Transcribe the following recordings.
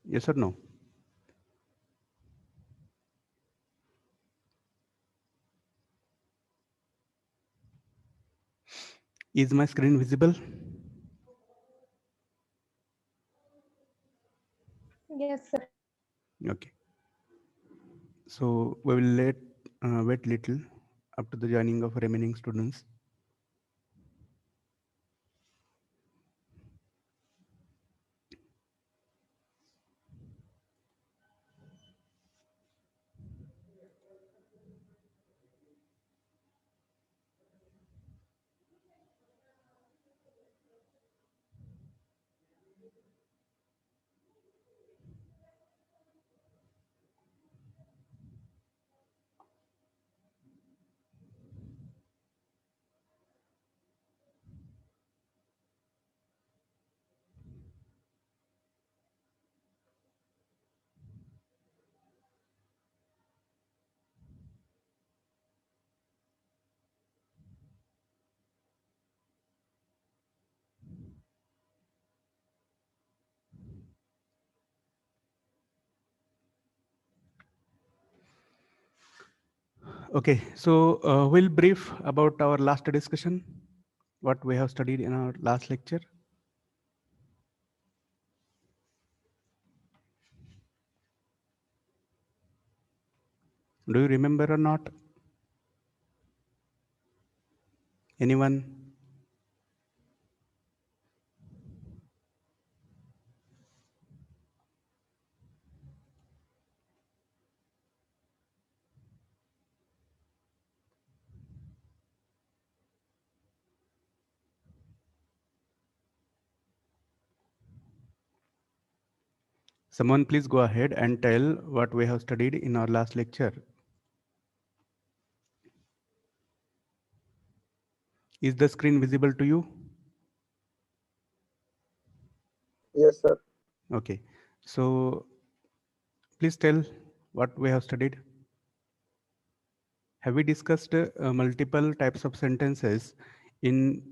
Yes or no? Is my screen visible? Yes, sir. Okay. So we will wait little up to the joining of remaining students. Okay, so we'll brief about our last discussion, what we have studied in our last lecture. Do you remember or not? Anyone? Someone please go ahead and tell what we have studied in our last lecture. Is the screen visible to you? Yes, sir. Okay, so please tell what we have studied. Have we discussed multiple types of sentences in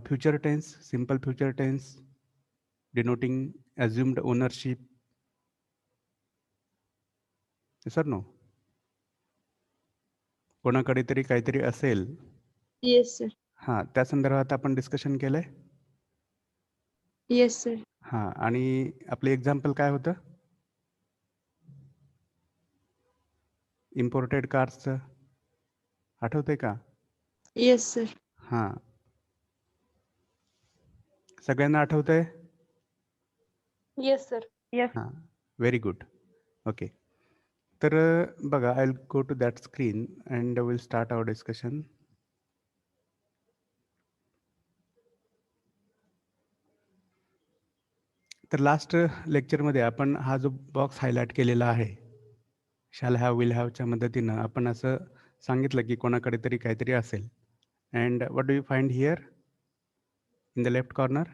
future tense, simple future tense, denoting assumed ownership? Yes or no? कोणाकडे तरी काहीतरी असेल. Yes, sir. हां, त्या संदर्भात आपण discussion केलंय. Yes, sir. हां, आणि आपलं एक्झाम्पल काय होतं? इम्पोर्टेड कार्सचं आठवतंय का? Yes, sir. हां. सगळ्यांना आठवतंय? Yes, sir. Yes. हां, व्हेरी गुड. ओके. तर बघा, I will go to that screen and will start our discussion. तर लास्ट लेक्चरमध्ये आपण हा जो बॉक्स हायलाइट केलेला आहे, शॅल हॅव, विल हॅवच्या मदतीनं आपण असं सांगितलं की कोणाकडे तरी काहीतरी असेल. And what do you find here in the left corner?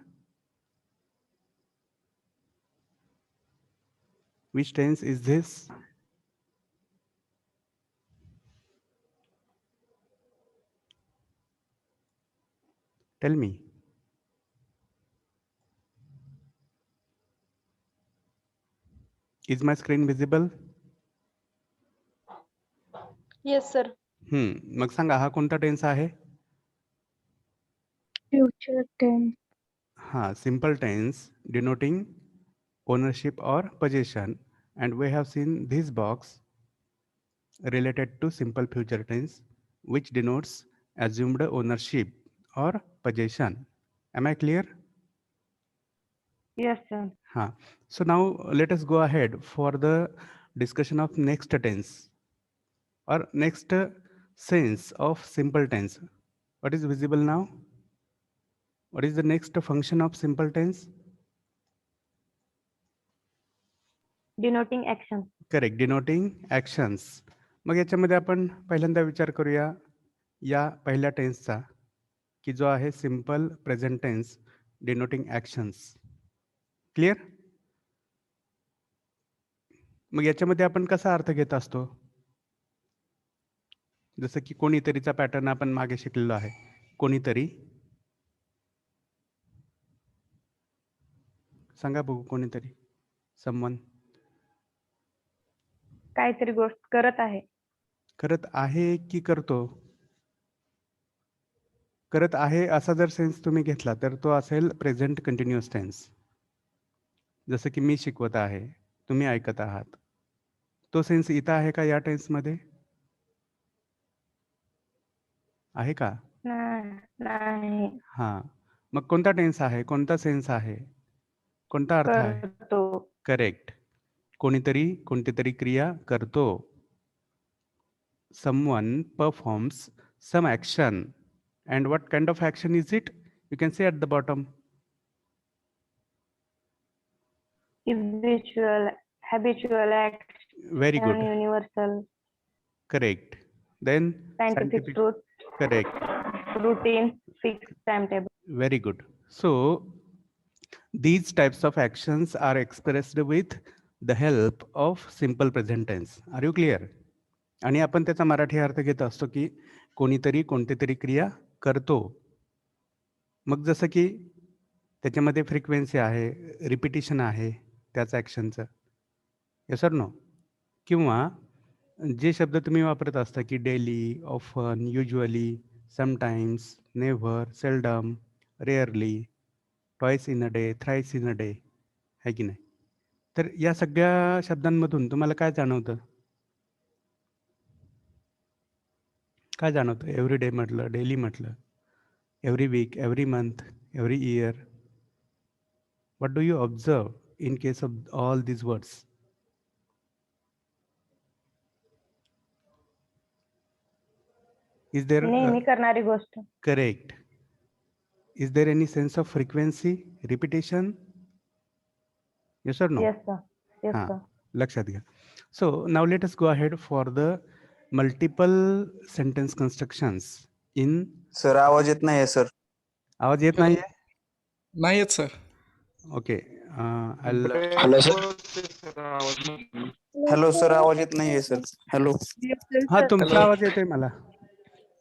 Which tense is this? Tell me. Is my screen visible? Yes, sir. मग सांगा हा कोणता टेन्स आहे? Future tense. हां, simple tense denoting ownership or possession, and we have seen this box related to simple future tense which denotes assumed ownership or possession. Am I clear? Yes, sir. Huh. So now let us go ahead for the discussion of next tense or next sense of simple tense. What is visible now? What is the next function of simple tense? Denoting action. Correct, denoting actions. मग याच्यामध्ये आपण पहिल्यांदा विचार करूया या पहिल्या टेन्सचा, की जो आहे simple present tense denoting actions. Clear? मग याच्यामध्ये आपण कसा अर्थ घेत असतो? जसं की कोणीतरीचा पॅटर्न आपण मागे शिकलेलो आहे. कोणीतरी, सांगा बघू कोणीतरी, समवन. काहीतरी गोष्ट करत आहे. करत आहे की करतो? करत आहे असा जर सेन्स तुम्ही घेतला तर तो असेल प्रेझेंट कंटिन्युअस टेन्स. जसं की मी शिकवत आहे, तुम्ही ऐकत आहात. तो सेन्स इथं आहे का या टेन्समध्ये? आहे का? नाही. हां. मग कोणता टेन्स आहे? कोणता सेन्स आहे? कोणता अर्थ आहे? करतो. करेक्ट. कोणीतरी कोणतीतरी क्रिया करतो. Someone performs some action. And what kind of action is it? You can say at the bottom. habitual action, Very good. universal, Correct. Then scientific truth, correct. routine, fixed timetable. Very good. So these types of actions are expressed with the help of simple present tense. Are you clear? आणि आपण त्याचा मराठी अर्थ घेत असतो की कोणीतरी कोणतीतरी क्रिया करतो. मग जसं की त्याच्यामध्ये फ्रिक्वेन्सी आहे, रिपिटिशन आहे त्याच ॲक्शनचं. Yes or no? किंवा जे शब्द तुम्ही वापरत असता की daily, often, usually, sometimes, never, seldom, rarely, twice in a day, thrice in a day, आहे की नाही? तर या सगळ्या शब्दांमधून तुम्हाला काय जाणवतं? काय जाणवतं? एव्हरी डे म्हटलं, डेली म्हटलं, every week, every month, every year. What do you observe in case of all these words? Is there नेहमी करणारी गोष्ट. correct? Is there any sense of frequency, repetition? Yes or no? Yes, sir. Yes, हां, sir. लक्षात घ्या. So now let us go ahead for the multiple sentence constructions in. Sir आवाज येत नाहीये sir. आवाज येत नाहीये? नाही येत sir. Okay. Hello sir. Hello sir आवाज येत नाहीये सर. हॅलो. हा, तुमचा Hello. आवाज येतोय मला.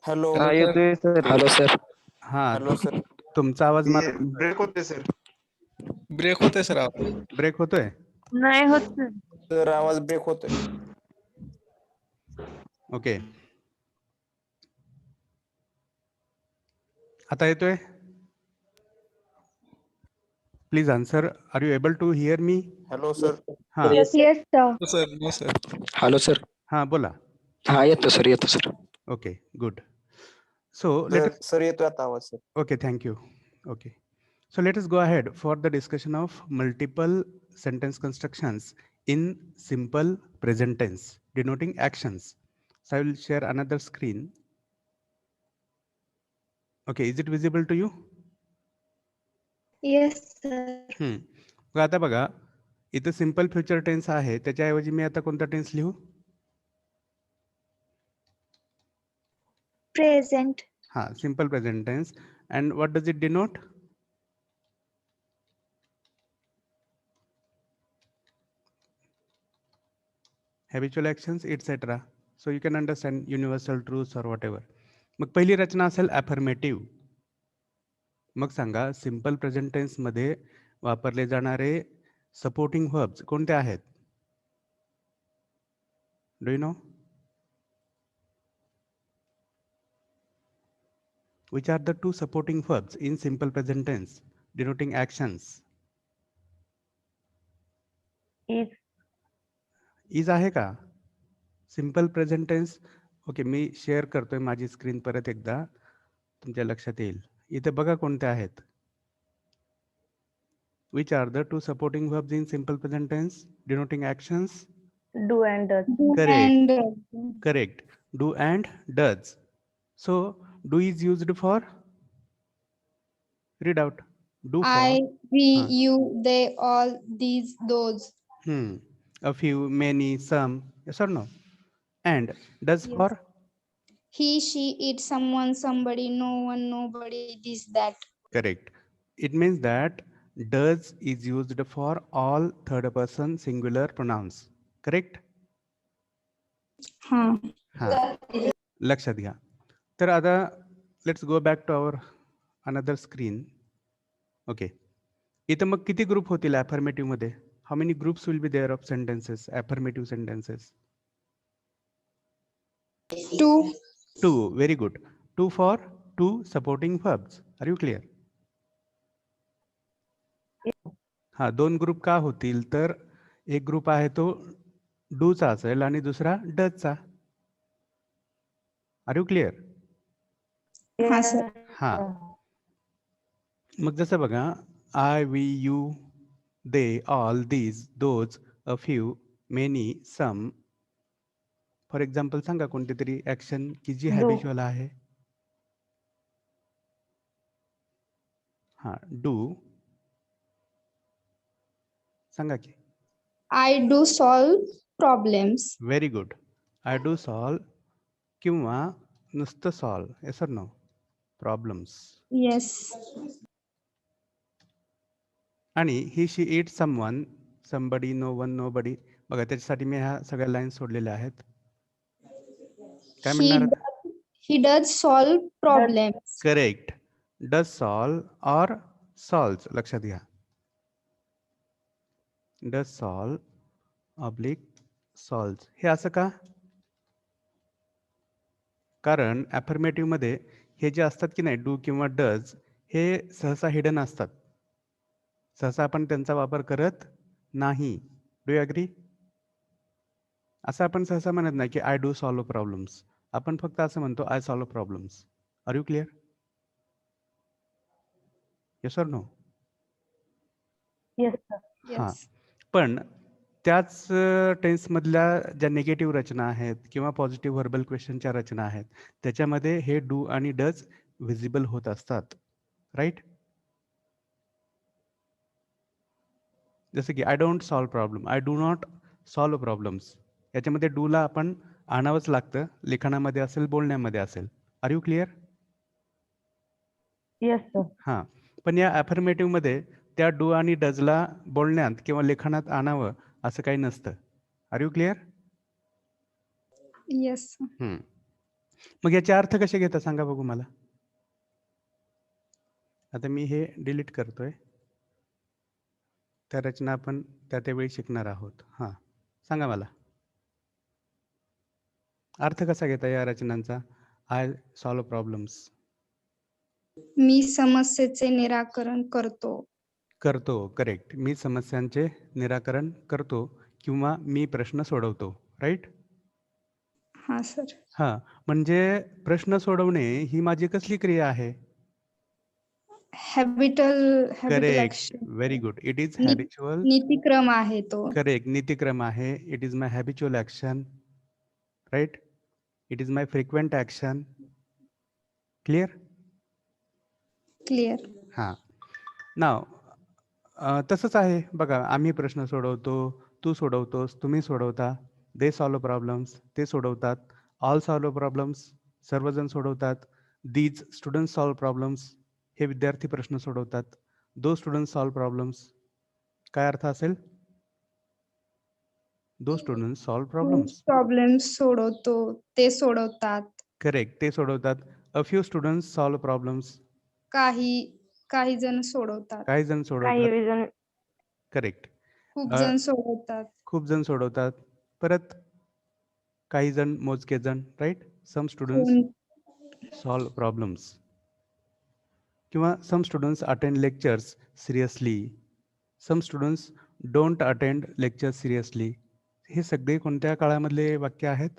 हॅलो. हा येतोय सर. Hello sir. हा, हॅलो सर. तुमचा आवाज मला ब्रेक होते सर. ब्रेक होतोय सर आवाज. ब्रेक होतोय. नाही होत sir. सर आवाज ब्रेक होतोय. ओके. आता येतोय? Please answer. Are you able to hear me? Hello sir. हां. Yes, sir. हो सर. हो सर. Hello sir. हां, बोला. हा येतो सर, येतो sir. Okay, good. So late sir येतोय आता आवाज sir. okay, thank you. Okay. So let us go ahead for the discussion of multiple sentence constructions in simple present tense denoting actions. So I will share another screen. Okay, is it visible to you? Yes, sir. मग आता बघा, इथं simple future tense आहे, त्याच्याऐवजी मी आता कोणता tense लिहू? Present. हां, simple present tense. And what does it denote? habitual actions, etc. So you can understand universal truths or whatever. मग पहिली रचना असेल ॲफर्मेटिव्ह. मग सांगा सिंपल प्रेझेंट टेन्स मध्ये वापरले जाणारे सपोर्टिंग व्हर्ब्स कोणते आहेत? Do you know? Which are the two supporting verbs in simple present tense denoting actions? Is. Is आहे का? Simple present tense. ओके, मी शेअर करतोय माझी स्क्रीन परत एकदा, तुमच्या लक्षात येईल. इथे बघा कोणते आहेत. Which are the two supporting verbs in simple present tense denoting actions? Do and does. Correct. Correct. Do and does. So do is used for. Read out. Do for. I, we, Huh. you, they, all, these, those. A few, many, some. Yes or no? And does Yes. for. He, she, it, someone, somebody, no one, nobody, this, that. Correct. It means that does is used for all third person singular pronouns. Correct? Huh. हां, लक्षात घ्या. तर आता let's go back to our another screen. Okay, इथं मग किती group होतील affirmative मध्ये? How many groups will be there of sentences, affirmative sentences? Two. 2. Very good. 2 for 2 supporting verbs. Are you clear? हा, 2 ग्रुप का होतील तर एक ग्रुप आहे तो डूचा असेल आणि दुसरा डजचा. Are you clear? हा सर. हा, मग जसं बघा, I, we, you, they, all, these, those, a few, many, some. For example सांगा कोणती तरी ऍक्शन की जी Do. हॅबिच्युअल आहे. हा, डू सांगा की. I do solve problems. Very good. I do solve किंवा नुसतं solve. Yes or no? Problems. Yes. आणि he she it someone, somebody, no one, नो बडी. बघा त्याच्यासाठी मी ह्या सगळ्या लाईन सोडलेल्या आहेत. काय He म्हणणार? he does solve problems. Correct. Does solve or solves. लक्षात घ्या. Does solve oblique solves. हे असं का? कारण ॲफर्मेटिव्ह मध्ये हे जे असतात की नाही, डू किंवा डज, हे सहसा हिडन असतात. सहसा आपण त्यांचा वापर करत नाही. Do you agree? असं आपण सहसा म्हणत नाही की आय डू सॉल्व प्रॉब्लेम्स. आपण फक्त असं म्हणतो I solve problems. Are you clear? Yes or no? Yes, sir. हां, Yes. पण त्याच टेन्समधल्या ज्या निगेटिव्ह रचना आहेत किंवा पॉझिटिव्ह व्हर्बल क्वेश्चनच्या रचना आहेत, त्याच्यामध्ये हे डू आणि डज व्हिजिबल होत असतात. राईट? जसं की I don't solve problem, I do not solve problems. याच्यामध्ये डूला आपण आणावंच लागतं, लिखाणामध्ये असेल, बोलण्यामध्ये असेल. Are you clear? Yes, sir. हां, पण या ॲफर्मेटिव्हमध्ये त्या डू आणि डजला बोलण्यात किंवा लिखाणात आणावं असं काही नसतं. Are you clear? Yes. मग याचे अर्थ कसे घेता सांगा बघू मला. आता मी हे डिलीट करतोय. त्या रचना आपण त्या वेळी शिकणार आहोत. हां, सांगा मला अर्थ कसा घेता या रचनांचा. I solve problems. मी समस्येचे निराकरण करतो. करतो. करेक्ट. मी समस्यांचे निराकरण करतो किंवा मी प्रश्न सोडवतो. राईट? हा सर. हां, म्हणजे प्रश्न सोडवणे ही माझी कसली क्रिया आहे? Habitual correct. Action. Very good. It is नी- हॅबिच्युअल. नीतिक्रम आहे तो. करेक्ट. नीतिक्रम आहे. It is my habitual action. Right? It is my frequent action. Clear? Clear. हां. नाव तसंच आहे बघा. आम्ही प्रश्न सोडवतो, तू सोडवतोस, तुम्ही सोडवता. दे सॉल्व प्रॉब्लेम्स, ते सोडवतात. ऑल सॉल्व प्रॉब्लेम्स, सर्वजण सोडवतात. दीज स्टुडंट्स सॉल्व प्रॉब्लेम्स, हे विद्यार्थी प्रश्न सोडवतात. दो स्टुडंट्स सॉल्व प्रॉब्लेम्स. काय अर्थ असेल? दो स्टुडंट्स सॉल्व प्रॉब्लेम्स. प्रॉब्लेम सोडवतो, ते सोडवतात. करेक्ट. ते सोडवतात. A few students solve problems. काही जण सोडवतात. काही जण काही सोडवतात. reason. करेक्ट. खूप जण सोडवतात. खूप जण सोडवतात. परत काही जण, मोजके जण. Right? Some students solve problems. किंवा some students attend lectures seriously. Some students don't attend lecture seriously. हे सगळे कोणत्या काळामधले वाक्य आहेत?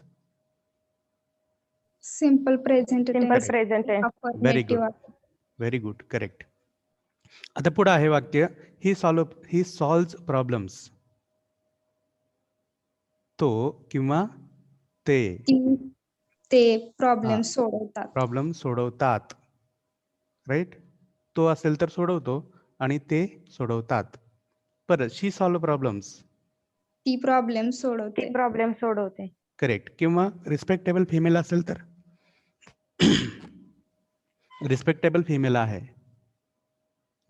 Simple present Simple tense. present tense. Very good. Very good. Correct. आता पुढे आहे वाक्य, ही सॉल्व्ह प्रॉब्लेम्स. तो किंवा ते ते प्रॉब्लेम सोडवतात. प्रॉब्लेम सोडवतात. राईट? तो असेल तर सोडवतो आणि ते सोडवतात. परत शी सॉल्व्ह प्रॉब्लेम्स. ती प्रॉब्लेम ती सोडवते. problem सोडवते. करेक्ट. किंवा रिस्पेक्टेबल फिमेल असेल तर रिस्पेक्टेबल फिमेल आहे,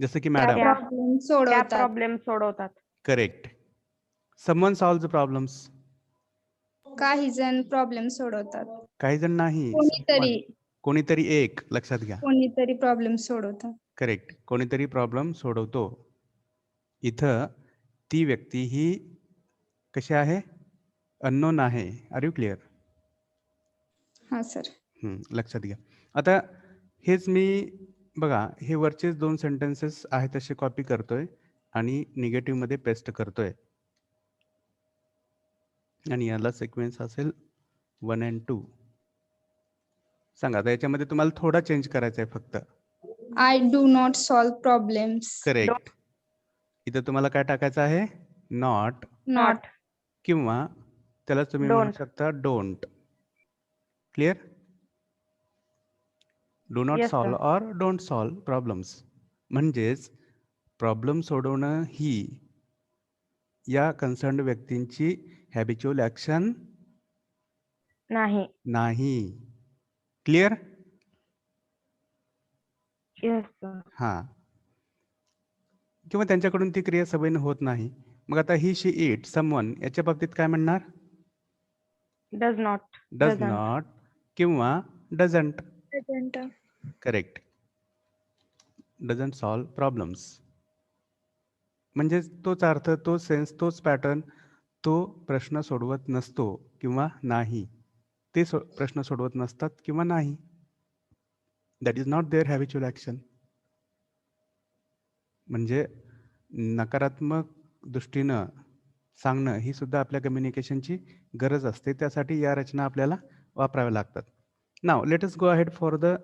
जसं की मॅडम. त्या प्रॉब्लेम त्या सोडवतात. problem सोडवतात. करेक्ट. Someone solve problems. काही जण प्रॉब्लेम सोडवतात. काही जण नाही. कोणीतरी एक. लक्षात घ्या. कोणीतरी प्रॉब्लेम सोडवतात. करेक्ट. कोणीतरी प्रॉब्लेम सोडवतो. इथं ती व्यक्ती ही कशी आहे? अननोन आहे. Are you clear? हा सर. लक्षात घ्या. आता हेच मी बघा, हे वरचेच 2 सेंटेन्सेस आहेत तसे कॉपी करतोय आणि निगेटिव्ह मध्ये पेस्ट करतोय आणि याला सिक्वेन्स असेल 1 and 2. सांगा आता याच्यामध्ये तुम्हाला थोडा चेंज करायचा आहे फक्त. I do not solve problems. Correct. इथं तुम्हाला काय टाकायचं आहे? Not Not. किंवा त्याला तुम्ही म्हणू Don't. शकता don't. Clear? Do not Yes, solve sir. Or don't solve problems. म्हणजेच प्रॉब्लेम सोडवणं ही या कन्सर्न्ड व्यक्तींची हॅबिच्युअल ॲक्शन नाही. नाही. क्लिअर? Yes, sir. हां. किंवा त्यांच्याकडून ती क्रिया सवयीनं होत नाही. मग आता ही, शी, इट, समवन याच्या बाबतीत काय म्हणणार? Does not. Does Doesn't. Not किंवा doesn't. Doesn't. Correct. Doesn't solve problems. म्हणजे तोच अर्थ, तोच सेन्स, तोच पॅटर्न. तो प्रश्न सोडवत नसतो किंवा नाही. ते प्रश्न सोडवत नसतात किंवा नाही. That is not there habitual action. म्हणजे नकारात्मक दृष्टीनं सांगणं ही सुद्धा आपल्या कम्युनिकेशनची गरज असते. त्यासाठी या रचना आपल्याला वापराव्या लागतात. नाव let us go ahead for the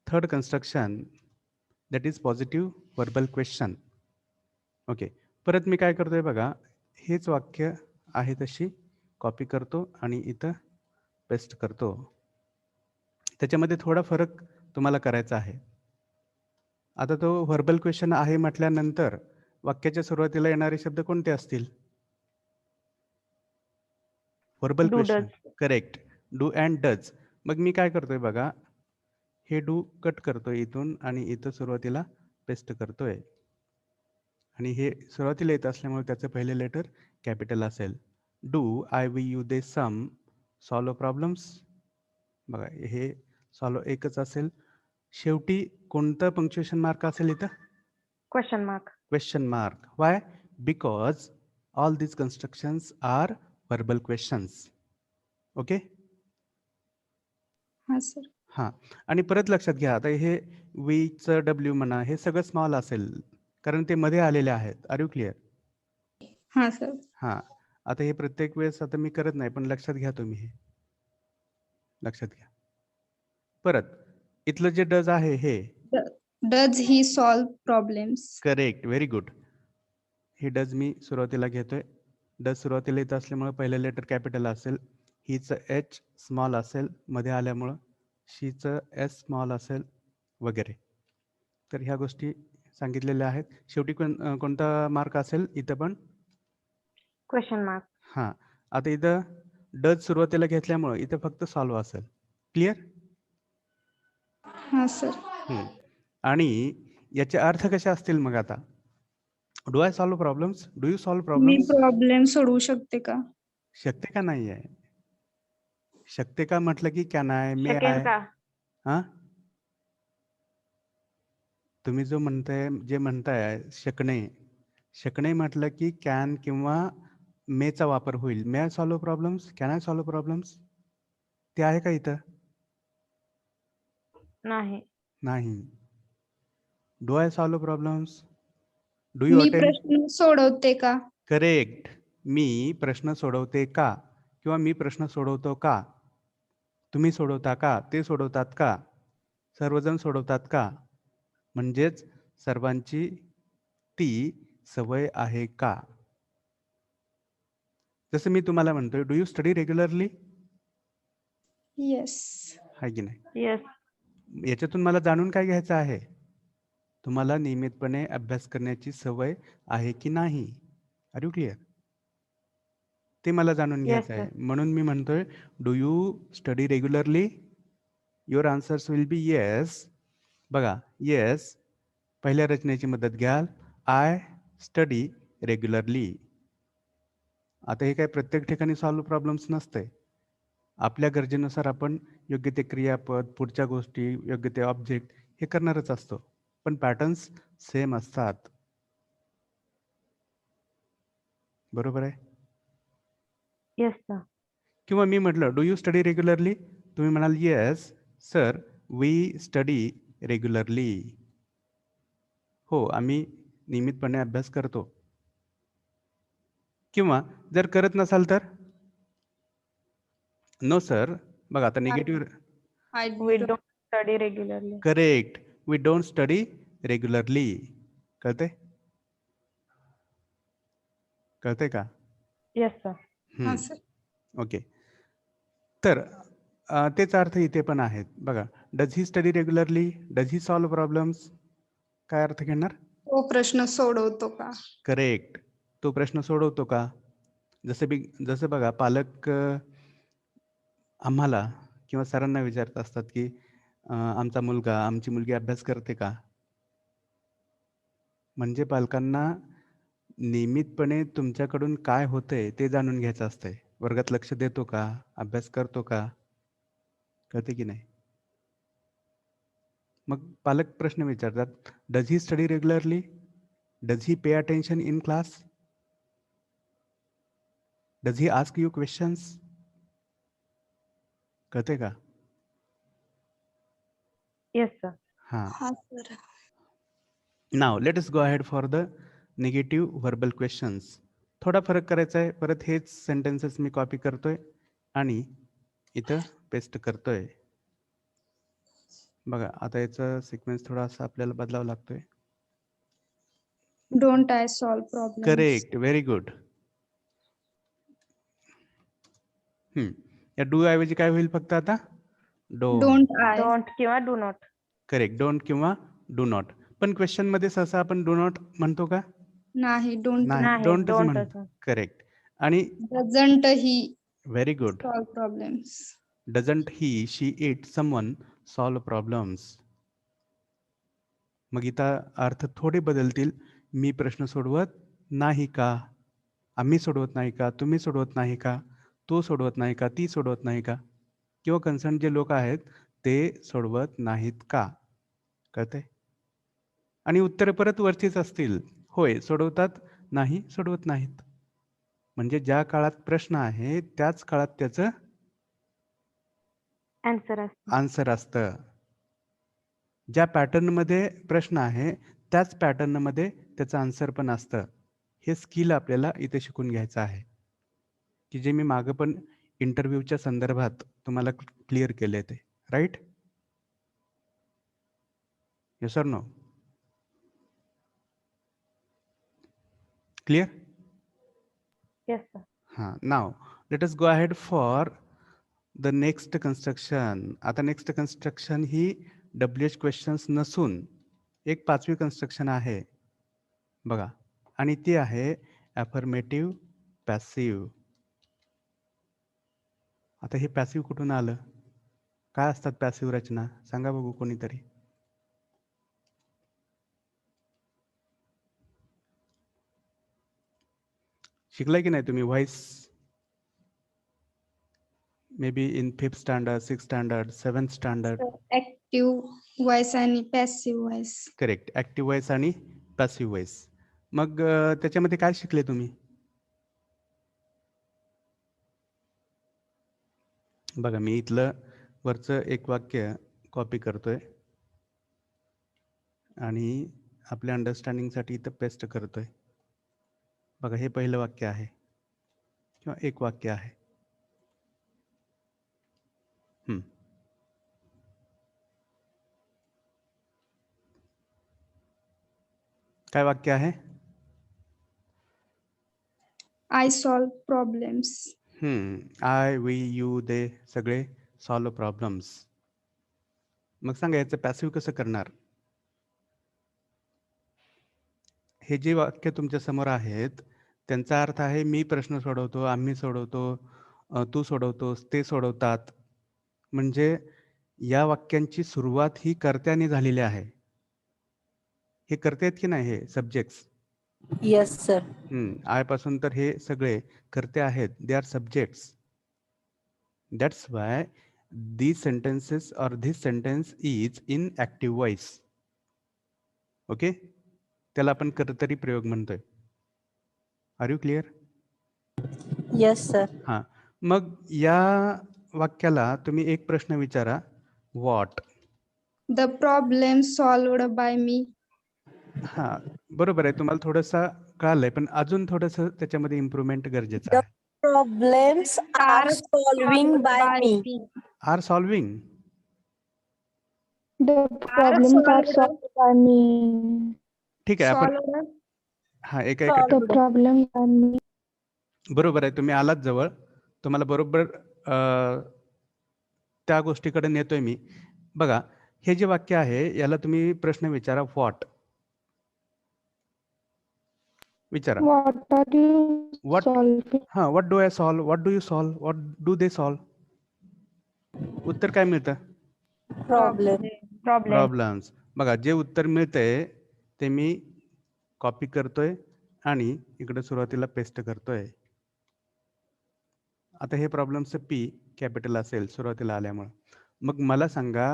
third construction, that is positive verbal question. Okay, परत मी काय करतोय बघा, हेच वाक्य आहे तशी कॉपी करतो आणि इथं पेस्ट करतो. त्याच्यामध्ये थोडा फरक तुम्हाला करायचा आहे. आता तो व्हर्बल क्वेश्चन आहे म्हटल्यानंतर वाक्याच्या सुरुवातीला येणारे शब्द कोणते असतील? Verbal Do, question. does. Correct. Do and does. मग मी काय करतोय बघा, हे डू कट करतोय इथून आणि इथं सुरुवातीला पेस्ट करतोय. आणि हे सुरुवातीला येत असल्यामुळे त्याचं पहिले लेटर कॅपिटल असेल. Do, I, we, you, they, some solve problems. बघा, हे सॉल्व एकच असेल. शेवटी कोणतं पंक्च्युएशन मार्क असेल इथं? Question mark. Question mark. Why? Because all these constructions are verbal questions. Okay? हा सर. हां. आणि परत लक्षात घ्या, आता हे वीचं डब्ल्यू म्हणा, हे सगळं स्मॉल असेल कारण ते मध्ये आलेले आहेत. Are you clear? हा सर. हां. आता हे प्रत्येक वेळेस आता मी करत नाही, पण लक्षात घ्या तुम्ही हे. लक्षात घ्या. परत इथलं जे डज आहे हे Does he solve problems? Correct. Very good. हे डज मी सुरुवातीला घेतोय. डज सुरुवातीला येत असल्यामुळे पहिलं लेटर कॅपिटल असेल. हीचं एच स्मॉल असेल मध्ये आल्यामुळं. शीचं एस स्मॉल असेल वगैरे. तर ह्या गोष्टी सांगितलेल्या आहेत. शेवटी कोणता मार्क असेल इथं पण? Question mark. हां. आता इथं डज सुरुवातीला घेतल्यामुळं इथं फक्त सॉल्व असेल. क्लिअर? हा सर. आणि याचे अर्थ कसे असतील मग आता? Do I solve problems? Do you solve me problems? Problem सोडवू शकते का? शकते का नाही आहे? शकते का म्हटलं की can I, may Shakil I? ka. हां? तुम्ही जो म्हणताय शकणे, शकणे म्हटलं की कॅन किंवा मेचा वापर होईल. May I solve problems? Can I solve problems? ते आहे का इथं? नाही. नाही. Do I solve problems? Do you me attend? प्रश्न सोडवते का? करेक्ट. मी प्रश्न सोडवते का? किंवा मी प्रश्न सोडवतो का? तुम्ही सोडवता का? ते सोडवतात का? सर्वजण सोडवतात का? म्हणजेच सर्वांची ती सवय आहे का? जसं मी तुम्हाला म्हणतोय, do you study regularly? Yes. आहे की नाही? Yes. याच्यातून मला जाणून काय घ्यायचं आहे? तुम्हाला नियमितपणे अभ्यास करण्याची सवय आहे की नाही? Are you clear? ते मला जाणून Yes, घ्यायचं sir. आहे. म्हणून मी म्हणतोय, do you study regularly? Your answers will be yes. बघा, येस पहिल्या रचनेची मदत घ्याल. I study regularly. आता हे काय प्रत्येक ठिकाणी सॉल्व प्रॉब्लेम्स नसते. आपल्या गरजेनुसार आपण योग्य ते क्रियापद, पुढच्या गोष्टी, योग्य ते ऑब्जेक्ट हे करणारच असतो. पण पॅटर्न्स सेम असतात. बरोबर आहे? Yes, sir. किंवा मी म्हटलं, डू यू स्टडी रेग्युलरली? तुम्ही म्हणाल yes sir we study regularly. हो, आम्ही नियमितपणे अभ्यास करतो. किंवा जर करत नसाल तर नो सर. बघा आता negative. I We don't. don't study regularly. Correct. We don't study regularly. कळते? कळते का? Yes, sir. हा हम्म. सर. ओके. तर तेच अर्थ इथे पण आहेत. बघा, does he study regularly, does he solve problems, काय अर्थ घेणार? तो प्रश्न सोडवतो का? करेक्ट. तो प्रश्न सोडवतो का? जसं बघा पालक आम्हाला किंवा सरांना विचारत असतात की आमचा मुलगा आमची मुलगी अभ्यास करते का? म्हणजे पालकांना नियमितपणे तुमच्याकडून काय होतंय ते जाणून घ्यायचं असतंय. वर्गात लक्ष देतो का? अभ्यास करतो का? कळते की नाही? मग पालक प्रश्न विचारतात, does he study regularly, does he pay attention in class, does he ask you questions. कळते का? Yes, sir. हां. हा sir. Now let us go ahead for the negative verbal questions. थोडा फरक करायचा आहे. परत हेच सेंटेन्सेस मी कॉपी करतोय आणि इथं पेस्ट करतोय. बघा आता याचा सिक्वेन्स थोडासा आपल्याला बदलावा लागतोय. Don't I solve problems? Correct. Very good. या डू ऐवजी काय होईल फक्त आता? डोंट. Don't I? Don't किंवा do not. करेक्ट. डोंट किंवा डू नॉट. पण क्वेश्चन मध्ये सहसा आपण डू नॉट म्हणतो का? नाही. Don't. नाही, डोंटच don't म्हणतो. असं. करेक्ट. आणि Doesn't he very good. solve problems? Doesn't he she it someone solve problems. मग इथं अर्थ थोडे बदलतील. मी प्रश्न सोडवत नाही का? आम्ही सोडवत नाही का? तुम्ही सोडवत नाही का? तो सोडवत नाही का? ती सोडवत नाही का? किंवा कन्सर्न जे लोक आहेत ते सोडवत नाहीत का? कळते? आणि उत्तरे परत वरचीच असतील. होय सोडवतात, नाही सोडवत नाहीत. म्हणजे ज्या काळात प्रश्न आहे त्याच काळात त्याचं Answer असतं. आन्सर असतं. ज्या पॅटर्नमध्ये प्रश्न आहे त्याच पॅटर्नमध्ये त्याचं आन्सर पण असतं. हे स्किल आपल्याला इथे शिकून घ्यायचं आहे, की जे मी मागं पण इंटरव्ह्यूच्या संदर्भात तुम्हाला क्लिअर केले ते. Right? Yes or no? Clear? Yes, sir. हां. Now let us go ahead for the next construction. आता नेक्स्ट कन्स्ट्रक्शन ही WH क्वेश्चन्स नसून एक 5वी कन्स्ट्रक्शन आहे बघा, आणि ती आहे ॲफर्मेटिव्ह पॅसिव्ह. आता हे पॅसिव्ह कुठून आलं? काय असतात पॅसिव्ह रचना? सांगा बघू कोणीतरी. शिकलाय की नाही तुम्ही? Voice may be in 5th standard, 6th standard, 7th standard. Active voice आणि passive voice. Correct. Active voice आणि पॅसिव्ह व्हॉइस. मग त्याच्यामध्ये काय शिकले तुम्ही? बघा मी इथलं वरचं एक वाक्य कॉपी करतोय आणि आपल्या अंडरस्टँडिंगसाठी इथं पेस्ट करतोय. बघा हे पहिलं वाक्य आहे किंवा एक वाक्य आहे. काय वाक्य आहे? I solve problems. I, we, you, they सगळे सॉल्व प्रॉब्लेम्स. मग सांगा याचं पॅसिव्ह कसं करणार? हे जे वाक्य तुमच्या समोर आहेत त्यांचा अर्थ आहे मी प्रश्न सोडवतो, आम्ही सोडवतो, तू सोडवतोस, ते सोडवतात. म्हणजे या वाक्यांची सुरुवात ही कर्त्याने झालेली आहे. हे कर्ते आहेत की नाही? हे सब्जेक्ट्स. Yes, sir. आय पासून तर हे सगळे कर्ते आहेत. They are subjects. That's why these sentences or this sentence is in active voice. Okay? त्याला आपण कर्तरी प्रयोग म्हणतोय. Are you clear? Yes, sir. हां. मग या वाक्याला तुम्ही एक प्रश्न विचारा, what. The problem solved by me. हा, बरोबर आहे. तुम्हाला थोडंसं कळालंय, पण अजून थोडंसं त्याच्यामध्ये इम्प्रुव्हमेंट गरजेचं The आहे. problems are solving by me. Are solving. The problems are solved by me. ठीक आहे, आपण Solved. हा एका Solved. Problem by me. बरोबर आहे. तुम्ही आलात जवळ. तुम्हाला बरोबर त्या गोष्टीकडे नेतोय मी. बघा, हे जे वाक्य आहे याला तुम्ही प्रश्न विचारा, व्हॉट. विचारा. What are you What? solving? हा, what do I solve, what do you solve, what do they solve. उत्तर काय मिळतं? Problem. प्रॉब्लेम्स. बघा, जे उत्तर मिळतंय ते मी कॉपी करतोय आणि इकडे सुरुवातीला पेस्ट करतोय. आता हे प्रॉब्लेमचं पी कॅपिटल असेल सुरुवातीला आल्यामुळे. मग मला सांगा,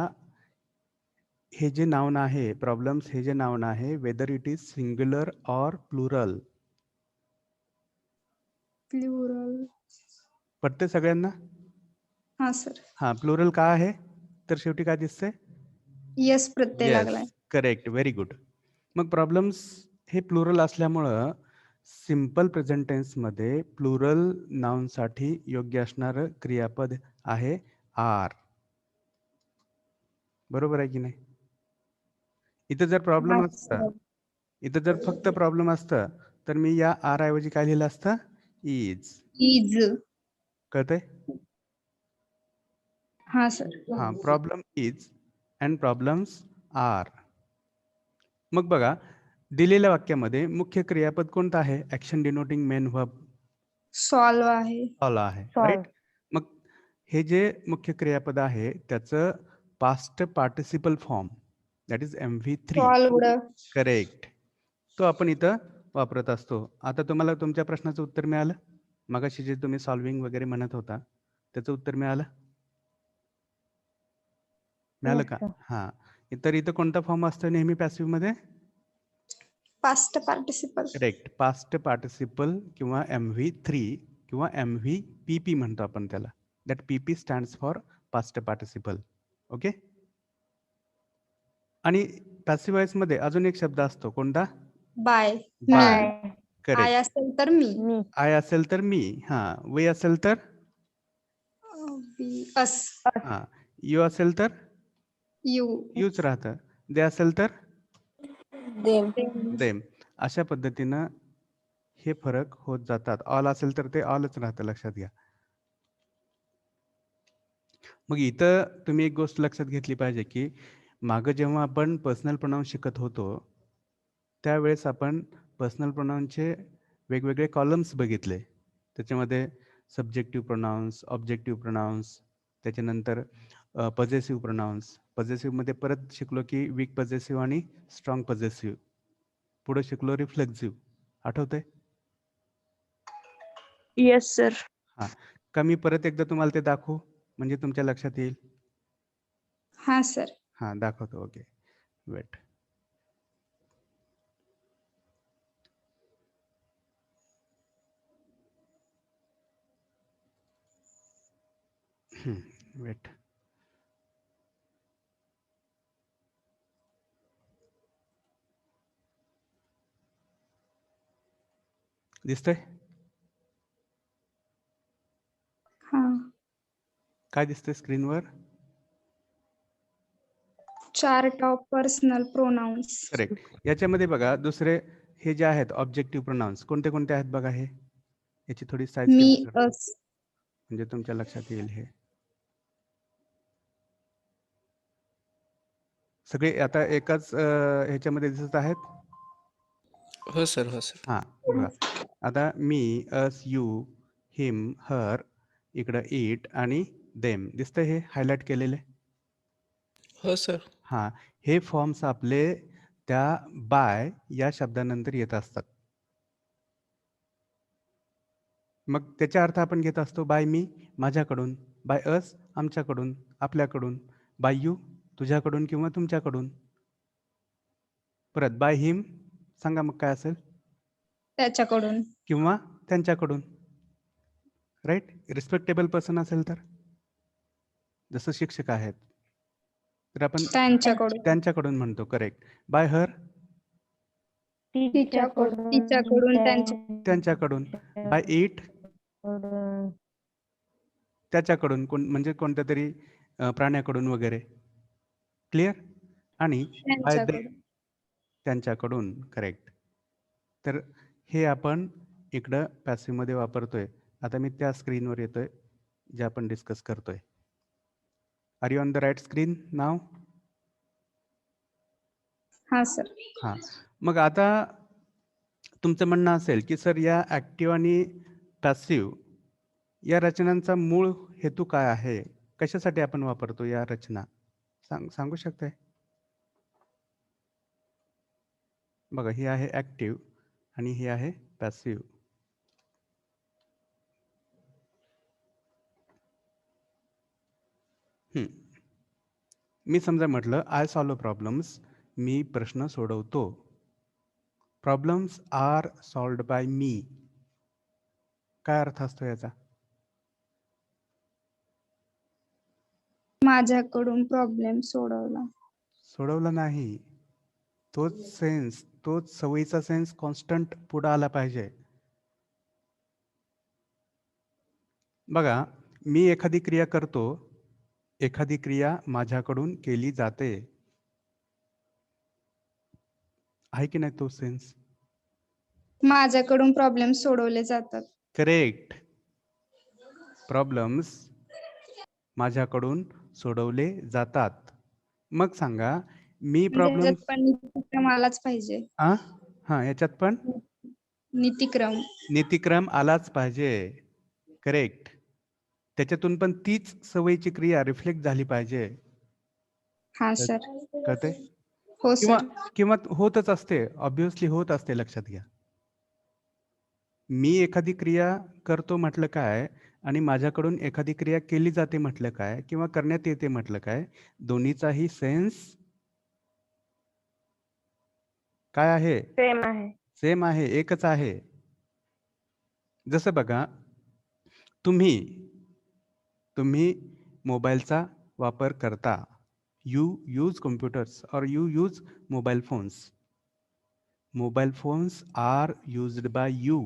हे जे नाउन आहे प्रॉब्लेम्स, हे जे नाउन आहे, whether it is singular or plural. Plural. पटते सगळ्यांना? हा सर. हा, प्लुरल का आहे? तर शेवटी काय दिसतंय? येस प्रत्यय लागलाय. Correct, very good. मग प्रॉब्लेम्स हे प्लुरल असल्यामुळं सिंपल प्रेझेंट टेन्स मध्ये प्लुरल नाउन साठी योग्य असणारं क्रियापद आहे आर. बरोबर आहे की नाही? इथं जर प्रॉब्लेम असता, इथं जर फक्त प्रॉब्लेम असतं तर मी या आर ऐवजी काय लिहिलं असतं? इज. Is. कळतंय? हा सर. हा, problem is and problems are. मग बघा, दिलेल्या वाक्यामध्ये मुख्य क्रियापद कोणतं आहे? Action denoting main verb solve आहे. सॉल्व आहे, Solve. राईट? मग हे जे मुख्य क्रियापद आहे त्याचं past participle form, that is MV3. Solved. Correct. तो आपण इथं वापरत असतो. आता तुम्हाला तुमच्या प्रश्नाचं उत्तर मिळालं? मगाशी जे तुम्ही सॉल्विंग वगैरे म्हणत होता त्याचं उत्तर मिळालं? मिळालं Yes, का? sir. हा. तर इथं कोणता फॉर्म असतो नेहमी पॅसिव्ह मध्ये? Past participle. Correct, past participle किंवा MV3 किंवा MVPP म्हणतो आपण त्याला. That PP stands for past participle. Okay. आणि पॅसिव्ह वॉइस मध्ये अजून एक शब्द असतो, कोणता? By. By. By correct. I असेल तर मी. me. आय असेल तर मी. हा. वी असेल तर? अस. हा. यू असेल तर? यू. यूच राहतं. दे असेल तर? Them. देम. अशा पद्धतीनं हे फरक होत जातात. ऑल असेल तर ते ऑलच राहतं, लक्षात घ्या. मग इथं तुम्ही एक गोष्ट लक्षात घेतली पाहिजे की मागं जेव्हा आपण पर्सनल प्रोनाउन शिकत होतो त्यावेळेस आपण पर्सनल प्रोनाउनचे वेगवेगळे कॉलम्स बघितले. त्याच्यामध्ये सब्जेक्टिव्ह प्रोनाउन्स, ऑब्जेक्टिव्ह प्रोनाउन्स, त्याच्यानंतर पजेसिव्ह प्रोनाउन्स. पजेसिव्हमध्ये परत शिकलो की वीक पजेसिव्ह आणि स्ट्रॉंग पजेसिव्ह. पुढे शिकलो रिफ्लेक्सिव्ह. आठवतंय? Yes, sir. हां. का मी परत एकदा तुम्हाला ते दाखवू म्हणजे तुमच्या लक्षात येईल? हा सर. हां, दाखवतो. Okay, wait. वेट. दिसतंय? हा. काय दिसतंय स्क्रीनवर? Chart of personal pronouns. Correct. याच्यामध्ये बघा दुसरे हे जे आहेत ऑब्जेक्टिव्ह प्रोनाउन्स कोणते कोणते आहेत बघा. हे याची थोडी साईज मी, कमी करा अस. म्हणजे तुमच्या लक्षात येईल. हे सगळे आता एकाच ह्याच्यामध्ये दिसत आहेत. हो सर, हो सर. हां, बघा. आता मी, अस, यू, हिम, हर, इकडं इट आणि देम दिसतंय हे हायलाइट केलेले. हो सर. हां, हे फॉर्म्स आपले त्या बाय या शब्दानंतर येत असतात. मग त्याचा अर्थ आपण घेत असतो बाय मी माझ्याकडून, बाय अस आमच्याकडून, आपल्याकडून, बाय यू तुझ्याकडून किंवा तुमच्याकडून. परत बाय हिम सांगा मग काय असेल? जसं शिक्षक आहेत तर आपण त्यांच्याकडून त्यांच्याकडून म्हणतो. करेक्ट. बाय हर, तिच्याकडून त्यांच्याकडून. बाय इट, त्याच्याकडून, म्हणजे कोणत्या तरी प्राण्याकडून वगैरे. क्लिअर. आणि बाय दे, त्यांच्याकडून. त्यांच्याकडून. करेक्ट. तर हे आपण इकडं पॅसिव्ह मध्ये वापरतोय. आता मी त्या स्क्रीनवर येतोय जे आपण डिस्कस करतोय. Are you on the right screen नाव? हा सर. हां. मग आता तुमचं म्हणणं असेल की सर या ॲक्टिव्ह आणि पॅसिव्ह या रचनांचा मूळ हेतू काय आहे? कशासाठी आपण वापरतो या रचना? सांगू शकताय? बघा, ही आहे ॲक्टिव्ह आणि ही आहे पॅसिव्ह. मी समजा म्हटलं आय सॉल्व प्रॉब्लेम्स, मी प्रश्न सोडवतो. प्रॉब्लेम्स आर सॉल्व्ड बाय मी. काय अर्थ असतो याचा? माझ्याकडून प्रॉब्लेम सोडवला. सोडवला नाही. तोच सेन्स, तोच सवयीचा सेन्स कॉन्स्टंट पुढे आला पाहिजे. बघा, मी एखादी क्रिया करतो, एखादी क्रिया माझ्याकडून केली जाते. आहे की नाही तो सेन्स? माझ्याकडून प्रॉब्लेम सोडवले जातात. करेक्ट. प्रॉब्लेम्स माझ्याकडून सोडवले जातात. मग सांगा, मी प्रॉब्लेम त्याच्यात पण नीतिक्रम आलाच पाहिजे. हां, याच्यात पण नीतिक्रम. नीतिक्रम आलाच पाहिजे. करेक्ट. त्याच्यातून पण तीच सवयीची क्रिया रिफ्लेक्ट झाली पाहिजे. हा सर. कळते? हो किंवा सर. किंवा होतच असते, ऑब्विसली होत असते. लक्षात घ्या, मी एखादी क्रिया करतो म्हटलं काय आणि माझ्याकडून एखादी क्रिया केली जाते म्हटलं काय किंवा करण्यात येते म्हटलं काय, दोन्हीचाही सेन्स काय आहे? सेम आहे. सेम आहे, एकच आहे. जसं बघा, तुम्ही मोबाईलचा वापर करता. यू यूज कम्प्युटर्स और you use mobile phones. Mobile phones are used by you.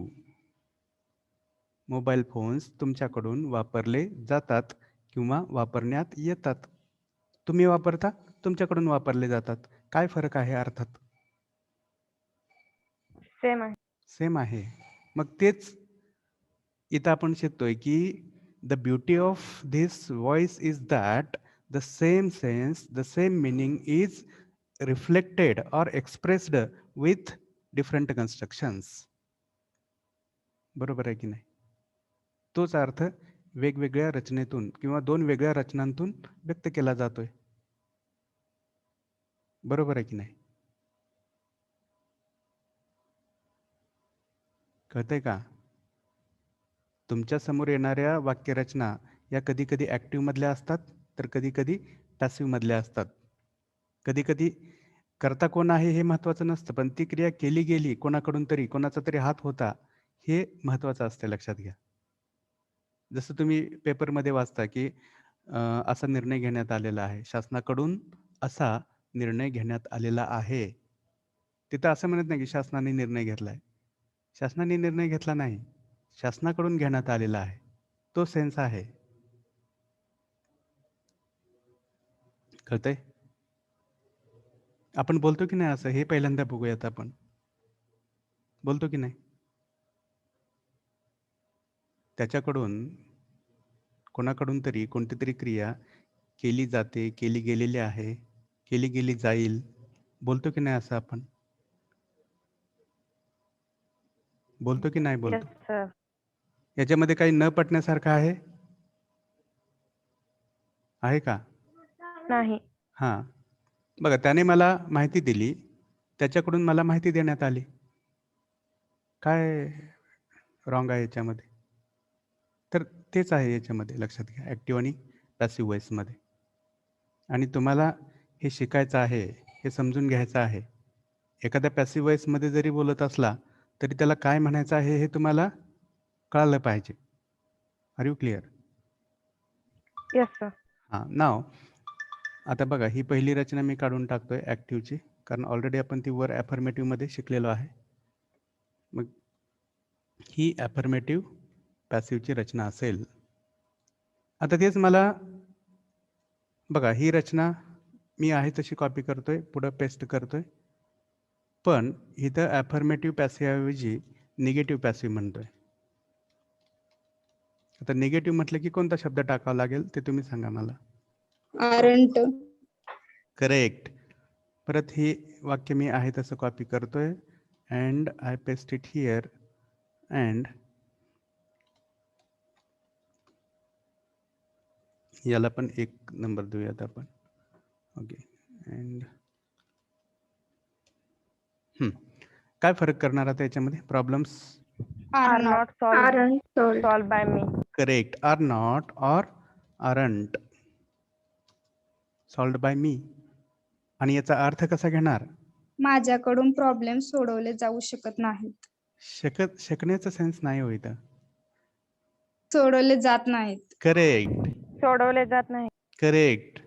Mobile phones तुमच्याकडून वापरले जातात किंवा वापरण्यात येतात. तुम्ही वापरता, तुमच्याकडून वापरले जातात. काय फरक आहे अर्थात? सेम आहे. सेम आहे. मग तेच इथं आपण शिकतोय की the beauty of this voice is that the same sense, the same meaning is reflected और एक्सप्रेस्ड विथ डिफरंट कन्स्ट्रक्शन्स. बरोबर आहे की नाही? तोच अर्थ वेगवेगळ्या रचनेतून किंवा दोन वेगळ्या रचनांतून व्यक्त केला जातोय. बरोबर आहे की नाही? कळतंय का? तुमच्या समोर येणाऱ्या वाक्यरचना या कधी कधी ॲक्टिव्ह मधल्या असतात, तर कधी कधी पॅसिव्ह मधल्या असतात. कधी कधी करता कोण आहे हे महत्वाचं नसतं, पण ती क्रिया केली गेली कोणाकडून तरी, कोणाचा तरी हात होता, हे महत्वाचं असतं. लक्षात घ्या. जसं तुम्ही पेपरमध्ये वाचता की असा निर्णय घेण्यात आलेला आहे, शासनाकडून असा निर्णय घेण्यात आलेला आहे. तिथं असं म्हणत नाही की शासनाने निर्णय घेतलाय. शासनाने निर्णय घेतला नाही, शासनाकडून घेण्यात आलेला आहे. तो सेन्स आहे. कळतंय? आपण बोलतो की नाही असं? हे पहिल्यांदा बघूयात आपण. बोलतो की नाही? त्याच्याकडून कोणाकडून तरी कोणती तरी क्रिया केली जाते, केली गेलेली आहे, केली गेली जाईल. बोलतो की नाही असं आपण? बोलतो की नाही बोलतो? Yes, sir. याच्यामध्ये काही न पटण्यासारखं आहे? आहे का? नाही. हां. बघा, त्याने मला माहिती दिली, त्याच्याकडून मला माहिती देण्यात आली. काय रॉंग आहे याच्यामध्ये? तर तेच आहे याच्यामध्ये. लक्षात घ्या, ॲक्टिव्ह आणि पॅसिव्ह व्हॉइसमध्ये. आणि तुम्हाला हे शिकायचं आहे, हे समजून घ्यायचं आहे. एखाद्या पॅसिव्ह व्हॉइसमध्ये जरी बोलत असला तरी त्याला काय म्हणायचं आहे हे तुम्हाला कळालं पाहिजे. Are you clear? Yes, sir. हां, नाव आता बघा ही पहिली रचना मी काढून टाकतोय ॲक्टिव्हची, कारण ऑलरेडी आपण ती वर ॲफर्मेटिव्हमध्ये शिकलेलो आहे. मग ही ॲफर्मेटिव्ह पॅसिव्हची रचना असेल. आता तेच मला बघा ही रचना मी आहे तशी कॉपी करतोय, पुढं पेस्ट करतोय. पण इथं ॲफर्मेटिव्ह पॅसिव्हऐवजी निगेटिव्ह पॅसिव्ह म्हणतोय. आता निगेटिव्ह म्हटलं की कोणता शब्द टाकावा लागेल ते तुम्ही सांगा मला. aren't. करेक्ट. परत ही वाक्य मी आहे तसं कॉपी करतोय and I paste it here and याला पण 1 नंबर देऊयात आपण. ओके अँड काय फरक करणार आता याच्यामध्ये problems? Are not. Aren't solved. solved by me. Correct. Are not और आरंट सॉल्व्ड बाय मी. आणि याचा अर्थ कसा घेणार? माझ्याकडून प्रॉब्लेम सोडवले जाऊ शकत नाहीत. शकण्याचा सेन्स नाही हो इथं. सोडवले जात नाहीत. करेक्ट. सोडवले जात नाही. करेक्ट.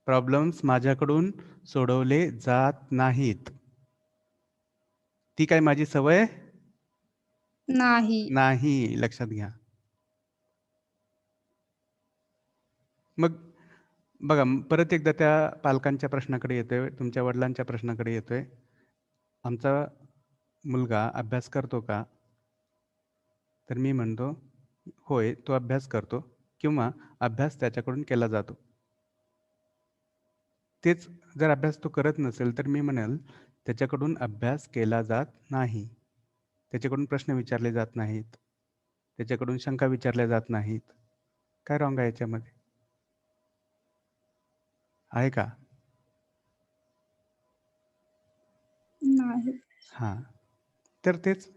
प्रॉब्लेम्स माझ्याकडून सोडवले जात नाहीत. ती काय माझी सवय नाही. नाही, लक्षात घ्या. मग बघा परत एकदा त्या पालकांच्या प्रश्नाकडे येतोय, तुमच्या वडिलांच्या प्रश्नाकडे येतोय. आमचा मुलगा अभ्यास करतो का? तर मी म्हणतो होय, तो अभ्यास करतो किंवा अभ्यास त्याच्याकडून केला जातो. तेच जर अभ्यास तो करत नसेल तर मी म्हणेल त्याच्याकडून अभ्यास केला जात नाही. त्याच्याकडून प्रश्न विचारले जात नाहीत. त्याच्याकडून शंका विचारल्या जात नाहीत. काय रॉंग आहे याच्यामध्ये? आहे का? नाही. हां. तर तेच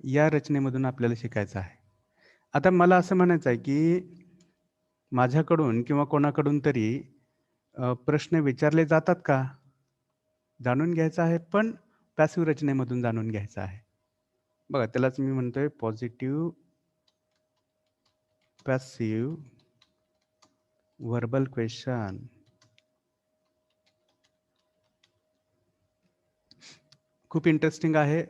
या रचनेमधून आपल्याला शिकायचं आहे. आता मला असं म्हणायचं आहे की माझ्याकडून किंवा कोणाकडून तरी प्रश्न विचारले जातात का? जाणून घ्यायचं आहे, पण पॅसिव्ह रचनेमधून जाणून घ्यायचं आहे. बघा त्यालाच मी म्हणतोय पॉझिटिव्ह पॅसिव्ह व्हर्बल क्वेश्चन. खूप इंटरेस्टिंग आहे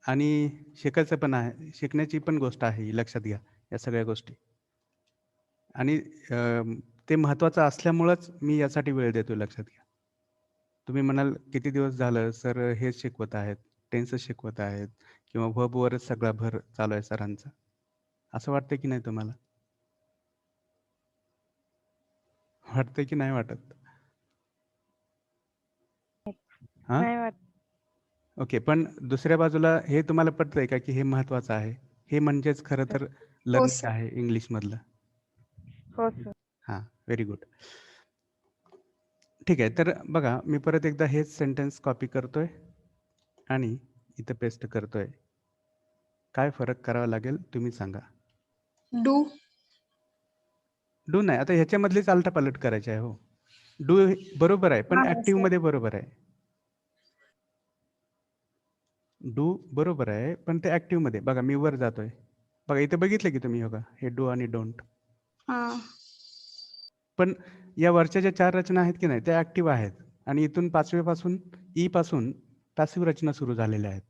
आणि शिकायचं पण आहे. शिकण्याची पण गोष्ट आहे ही, लक्षात घ्या या सगळ्या गोष्टी. आणि ते महत्त्वाचं असल्यामुळंच मी यासाठी वेळ देतो, लक्षात घ्या. तुम्ही म्हणाल किती दिवस झालं सर हेच शिकवत आहेत, टेन्सच शिकवत आहेत किंवा व्हर्बवरच सगळा भर चालू आहे सरांचा. असं वाटतं की नाही तुम्हाला? वाटतंय की नाही वाटत? हां? नाही वाटत. ओके. पण दुसऱ्या बाजूला हे तुम्हाला पटतंय का की हे महत्त्वाचं आहे? हे म्हणजेच खरं तर लर्निंग सर. आहे इंग्लिशमधलं. हो सर. हां, व्हेरी गुड. ठीक आहे. तर बघा मी परत एकदा हेच सेंटेन्स कॉपी करतोय आणि इथं पेस्ट करतोय. काय फरक करावा लागेल तुम्ही सांगा. डू. डू नाही, आता ह्याच्यामधलीच आलटापालट करायची आहे हो. डू बरोबर आहे, पण आहे ॲक्टिव्ह सर. मध्ये बरोबर आहे. डू बरोबर आहे, पण ते ॲक्टिव्ह मध्ये. बघा मी वर जातोय. बघा इथे बघितलं की तुम्ही, बघा हे डू आणि डोंट. हा. पण या वरच्या ज्या 4 रचना आहेत की नाही त्या ॲक्टिव्ह आहेत आणि इथून 5वे पासून ई पासून पॅसिव्ह रचना सुरू झालेल्या आहेत.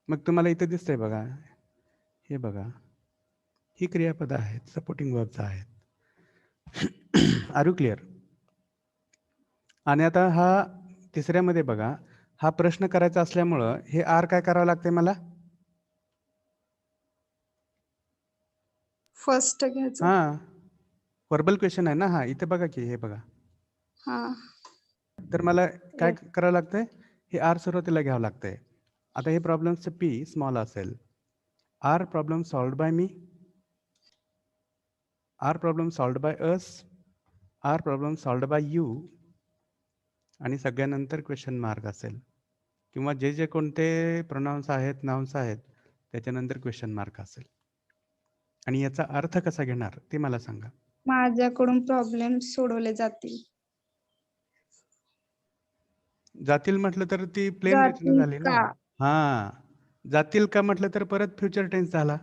मग तुम्हाला इथे दिसतंय बघा, हे बघा ही क्रियापद आहेत, सपोर्टिंग वर्ब्स आहेत. Are you clear? आणि आता हा तिसऱ्यामध्ये बघा, हा प्रश्न करायचा असल्यामुळं हे आर काय करावं लागतंय मला? फर्स्ट घ्यायचं. हां, व्हर्बल क्वेश्चन आहे ना हा. इथे बघा की हे बघा. हा. तर मला काय करावं लागतंय? हे आर सुरुवातीला घ्यावं लागतंय. आता हे प्रॉब्लेमचं पी स्मॉल असेल. Are problem solved by me? Are problem solved by us? Are problem solved by you? आणि सगळ्यानंतर क्वेश्चन मार्क असेल किंवा जे जे कोणते प्रोनाउन्स आहेत, नाउन्स आहेत त्याच्यानंतर क्वेश्चन मार्क असेल. आणि याचा अर्थ कसा घेणार ते मला सांगा. माझ्याकडून प्रॉब्लेम सोडवले जातील. जातील म्हटलं तर ती प्लेन रचना जातील झाली ना. का? हां, जातील का म्हटलं तर परत फ्युचर टेन्स झाला.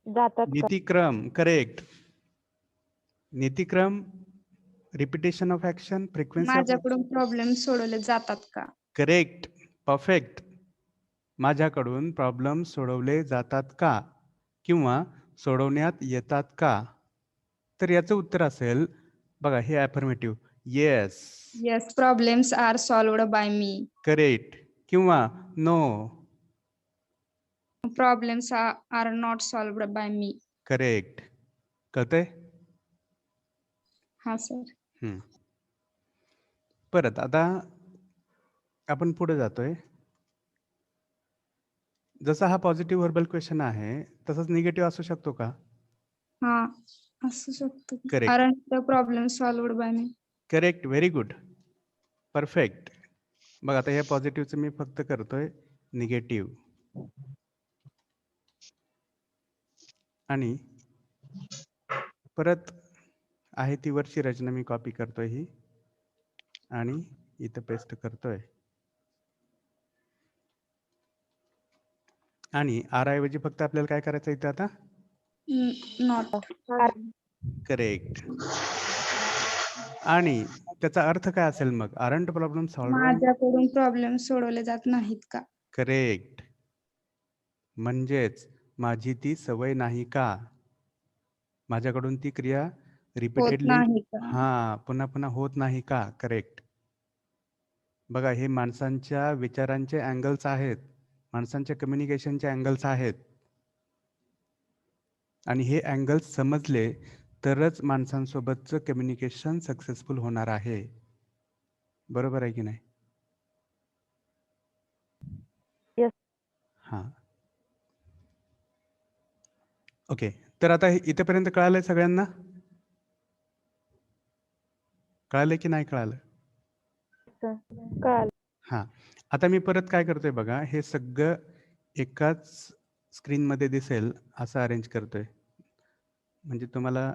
जातात का? नीतिक्रम करेक्ट. नीतिक्रम repetition of action, frequency of माझ्याकडून प्रॉब्लेम सोडवले जातात का? Correct, perfect. माझ्याकडून प्रॉब्लेम सोडवले जातात का किंवा सोडवण्यात येतात का? तर याचं उत्तर असेल बघा, हे affirmative. Yes, yes, problems are solved by me. Correct. किंवा no, problems are not solved by me. Correct. कळतंय? हा सर. परत आता आपण पुढे जातोय. जसा हा पॉझिटिव्ह व्हर्बल क्वेश्चन आहे तसंच निगेटिव्ह असू शकतो का? हा असू शकतो. Correct. Are the problem solved by me. Correct, very good, perfect. बघ आता या पॉझिटिव्हचं मी फक्त करतोय निगेटिव्ह. आणि परत आहे ती वरची रचना मी कॉपी करतोय ही आणि इथं पेस्ट करतोय. आणि आर ऐवजी फक्त आपल्याला काय करायचं इथं आता? नॉट. करेक्ट. आणि त्याचा अर्थ काय असेल मग? Aren't problem solved. माझ्याकडून प्रॉब्लेम सोडवले जात नाहीत का? करेक्ट. म्हणजेच माझी ती सवय नाही का? माझ्याकडून ती क्रिया रिपीटेडली नाही का? पुन्हा पुन्हा होत नाही का? करेक्ट. बघा, हे माणसांच्या विचारांचे अँगल्स आहेत, माणसांच्या कम्युनिकेशनचे अँगल्स आहेत. आणि हे अँगल्स समजले तरच माणसांसोबतचं कम्युनिकेशन सक्सेसफुल होणार आहे. बरोबर आहे की नाही? Yes. हां, ओके. तर आता इथेपर्यंत कळालंय सगळ्यांना? कळालंय की नाही कळालं? कळालं. हां, आता मी परत काय करतोय बघा, हे सगळं एकाच स्क्रीनमध्ये दिसेल असं अरेंज करतोय. म्हणजे तुम्हाला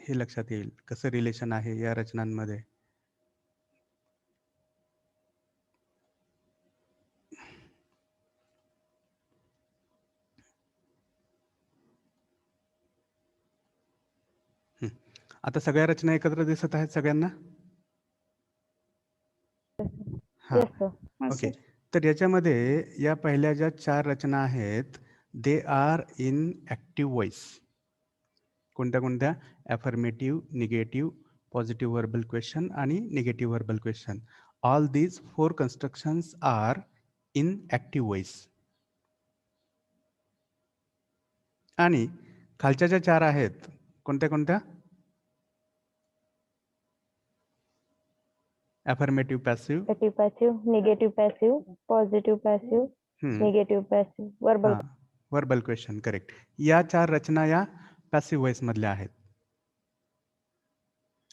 हे लक्षात येईल कसं रिलेशन आहे या रचनांमध्ये. आता सगळ्या रचना एकत्र दिसत आहेत सगळ्यांना? हां, Yes, sir. ओके. तर याच्यामध्ये या पहिल्या ज्या 4 रचना आहेत, they are in active voice. कोणत्या कोणत्या? Affirmative, negative, positive verbal question आणि negative verbal question. All these 4 constructions are in active voice. आणि खालच्या ज्या 4 आहेत कोणत्या कोणत्या? Affirmative passive, Negative passive, negative passive, positive passive, negative passive, verbal. Verbal question. Correct. या 4 रचना या पॅसिव्ह व्हॉइस मधल्या आहेत.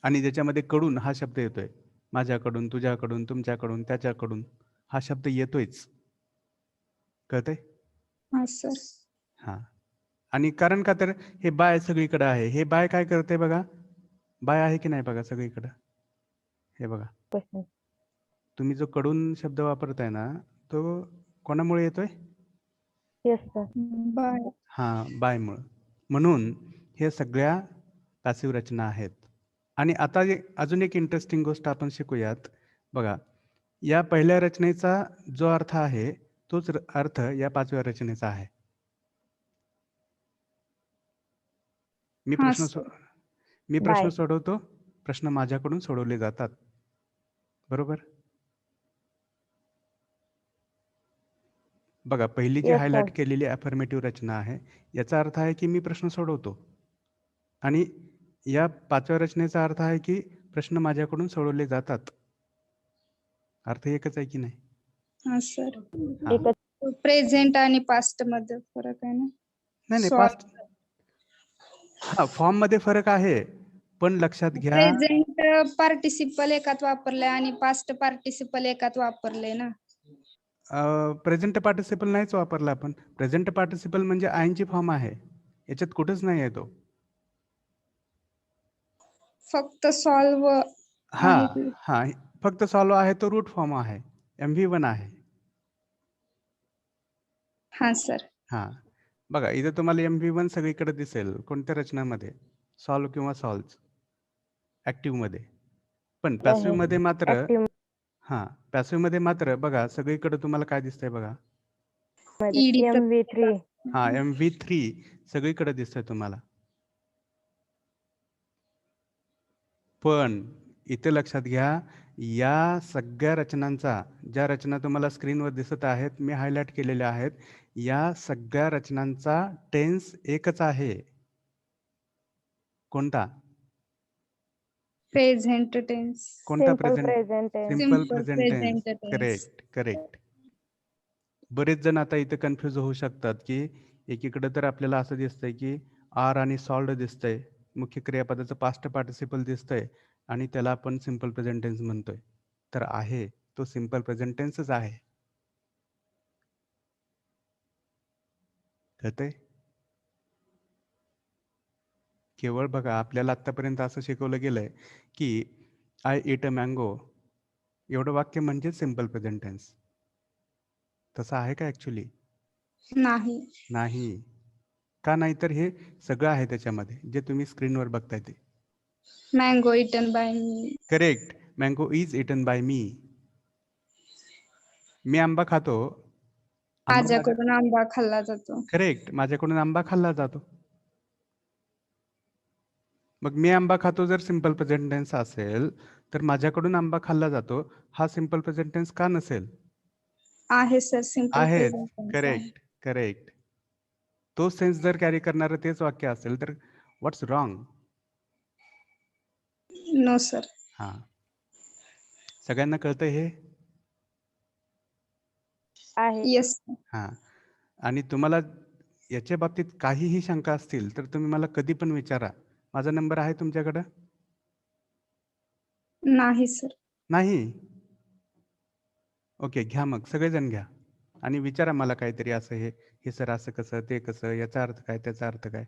आणि ज्याच्यामध्ये कडून हा शब्द येतोय, माझ्याकडून, तुझ्याकडून, तुमच्याकडून, त्याच्याकडून हा शब्द येतोयच. कळतंय? हा सर. हां. आणि कारण का तर हे बाय सगळीकडे आहे. हे बाय काय करते बघा, बाय आहे की नाही बघा सगळीकडं. हे बघा, Question. तुम्ही जो कडून शब्द वापरताय ना, तो कोणामुळे येतोय? Yes, sir. बाय. हां, बायमुळं. म्हणून हे सगळ्या पॅसिव्ह रचना आहेत. आणि आता अजून एक इंटरेस्टिंग गोष्ट आपण शिकूयात. बघा, या पहिल्या रचनेचा जो अर्थ आहे तोच अर्थ या 5व्या रचनेचा आहे. मी हा, प्रश्न सर. Bye. सोडवतो, प्रश्न माझ्याकडून सोडवले जातात. बरोबर? बघा, पहिली जी Yes, हायलाइट sir. केलेली अफर्मेटिव्ह रचना आहे, याचा अर्थ आहे की मी प्रश्न सोडवतो. आणि या 5व्या रचनेचा अर्थ आहे की प्रश्न माझ्याकडून सोडवले जातात. अर्थ एकच आहे की नाही? हा सर. हां. एकच. प्रेझेंट आणि पास्ट मध्ये फरक आहे ना? नाही, Solve. पास्ट. हां, फॉर्म मध्ये फरक आहे, पण लक्षात घ्या. प्रेझेंट पार्टिसिपल एकात वापरलंय आणि पास्ट पार्टिसिपल एकात वापरलंय ना. प्रेझेंट पार्टिसिपल नाहीच वापरला आपण. प्रेझेंट पार्टिसिपल म्हणजे आयनची फॉर्म आहे, याच्यात कुठंच नाही आहे तो. फक्त सॉल्व हां, फक्त सॉल्व आहे तो रूट फॉर्म आहे, MV1 आहे. हा सर. हां, बघा इथे तुम्हाला MV1 सगळीकडे दिसेल. कोणत्या रचनामध्ये? सॉल्व किंवा सॉल्व्स ऍक्टिव्ह मध्ये. पण पॅसिव्ह मध्ये मात्र ऍक्टिव्ह पॅसिव्ह मध्ये मात्र बघा सगळीकडे तुम्हाला काय दिसतंय बघा. ED MV3 MV3 सगळीकडे दिसतंय तुम्हाला. पण इथे लक्षात घ्या, या सगळ्या रचनांचा, ज्या रचना तुम्हाला स्क्रीनवर दिसत आहेत, मी हायलाइट केलेल्या आहेत, या सगळ्या रचनांचा टेन्स एकच आहे. कोणता? Present tense. कोणता simple present? Present tense. Simple Simple present tense. present tense. Correct correct. बरेच जण आता इथे कन्फ्युज होऊ शकतात की एकीकडे तर आपल्याला असं दिसतंय की आर आणि सॉल्ड दिसतंय, मुख्य क्रियापदाचं पास्ट पार्टिसिपल दिसतंय आणि त्याला आपण सिंपल प्रेझेंट टेन्स म्हणतोय. तर आहे तो सिंपल प्रेझेंट टेन्सच आहे. कळतंय? केवळ बघा आपल्याला आतापर्यंत असं शिकवलं गेलंय की आय ईट अ मँगो एवढं वाक्य म्हणजे सिंपल प्रेझेंट टेन्स. तसं आहे का ऍक्च्युली? नाही. नाही. का नाही? तर हे सगळं आहे त्याच्यामध्ये जे तुम्ही स्क्रीनवर बघताय ते. Mango eaten by me. Correct. Mango is eaten by me. मी आंबा खातो. माझ्याकडून आंबा खाल्ला जातो. करेक्ट. माझ्याकडून आंबा खाल्ला जातो. मग मी आंबा खातो जर सिंपल प्रेझेंट टेन्स असेल तर माझ्याकडून आंबा खाल्ला जातो हा सिंपल प्रेझेंट टेन्स का नसेल? आहे सर, सिम्पल आहेत. प्रेझेंट टेन्स आहे. Correct correct. तो सेन्स जर कॅरी करणारं तेच वाक्य असेल तर व्हॉट्स रॉंग? No sir. हा. सगळ्यांना कळतंय हे? आहे. येस. हा. आणि तुम्हाला याच्या बाबतीत काहीही शंका असतील तर तुम्ही मला कधी पण विचारा. माझा नंबर आहे तुमच्याकडं? नाही सर. नाही? ओके, घ्या मग सगळेजण घ्या आणि विचारा मला काहीतरी असं हे सर असं कसं, ते कसं, याचा अर्थ काय, त्याचा अर्थ काय.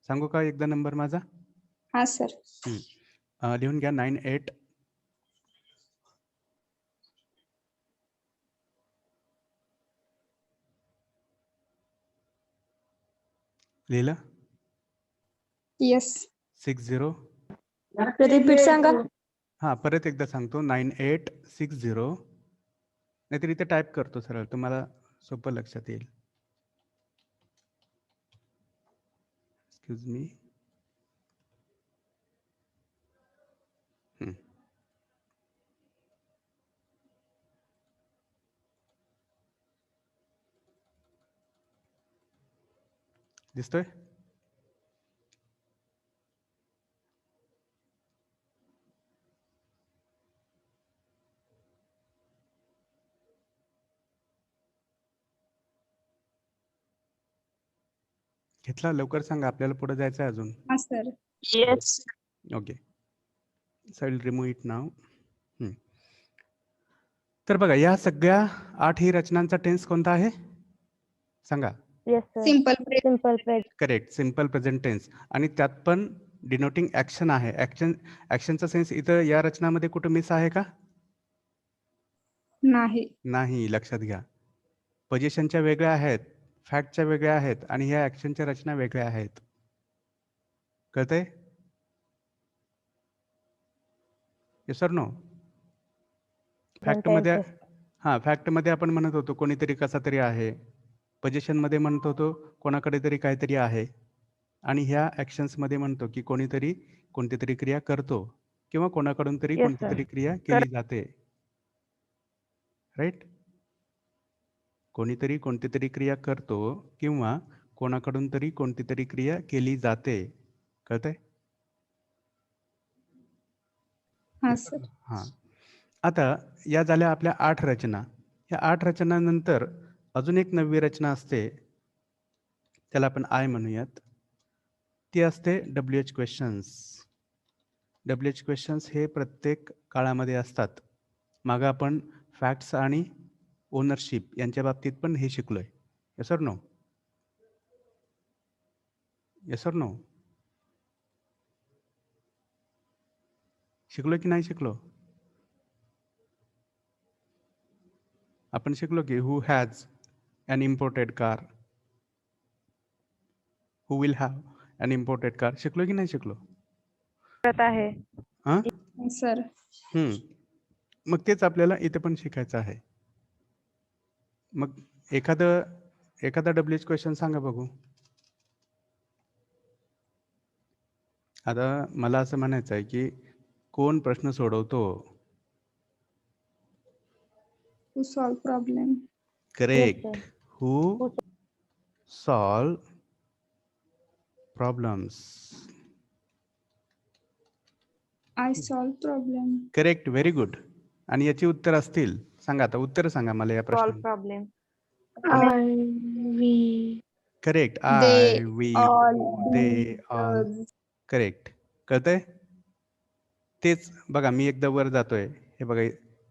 सांगू का एकदा नंबर माझा? हा सर. लिहून घ्या 98 लिहिलं? येस. 60 रिपीट सांगा. हां परत एकदा सांगतो 9860 नाहीतर इथे टाईप करतो सरळ तुम्हाला सोपं लक्षात येईल. Excuse me. दिसतोय? घेतला? लवकर सांगा आपल्याला पुढे जायचं आहे अजून. हा sir. Yes. Okay, so I will remove it नाव. तर बघा या सगळ्या 8ही रचनांचा टेन्स कोणता आहे सांगा? Yes sir. Simple present. Simple present. Correct, simple present tense. आणि त्यात पण डिनोटिंग ऍक्शन आहे. ऍक्शनचा सेन्स इथं या रचनामध्ये कुठं मिस आहे का? नाही. नाही, लक्षात घ्या. पोझिशनच्या वेगळ्या आहेत, फॅक्टच्या वेगळ्या आहेत आणि ह्या ऍक्शनच्या रचना वेगळ्या आहेत. कळतंय? Yes sir no? फॅक्टमध्ये फॅक्टमध्ये आपण म्हणत होतो कोणीतरी कसा तरी आहे. पोझिशनमध्ये म्हणत होतो कोणाकडे तरी काहीतरी आहे. आणि ह्या ऍक्शन्समध्ये म्हणतो की कोणीतरी कोणती तरी क्रिया करतो किंवा कोणाकडून तरी Yes, कोणती sir. तरी क्रिया केली जाते. राईट? कोणीतरी कोणती तरी क्रिया करतो किंवा कोणाकडून तरी कोणती तरी क्रिया केली जाते. कळतंय? हा सर. हां. आता या झाल्या आपल्या 8 रचना. या 8 रचनानंतर अजून एक 9वी रचना असते. त्याला आपण आय म्हणूयात. ती असते WH क्वेश्चन्स. WH क्वेश्चन्स हे प्रत्येक काळामध्ये असतात. मागं आपण फॅक्ट्स आणि ओनरशिप यांच्या बाबतीत पण हे शिकलोय. Yes or no? Yes or no? शिकलो की नाही शिकलो? आपण शिकलो की who has an imported car. Who will have an imported car. शिकलो की नाही शिकलो? आहे. हां सर मग तेच आपल्याला इथे पण शिकायचं आहे. मग एखादा डब्ल्यूएच क्वेश्चन सांगा बघू. आता मला असं म्हणायचं आहे की कोण प्रश्न सोडवतो? To solve problem. Correct. Who solve problems. I solve problem. Correct. Very good. आणि याची उत्तर असतील. सांगा आता उत्तर सांगा मला या सॉल्व प्रश्नाला. Problem. Correct. They, I, we, all, they, we, all. us. Correct. कळतंय? तेच बघा मी एकदा वर जातोय. हे बघा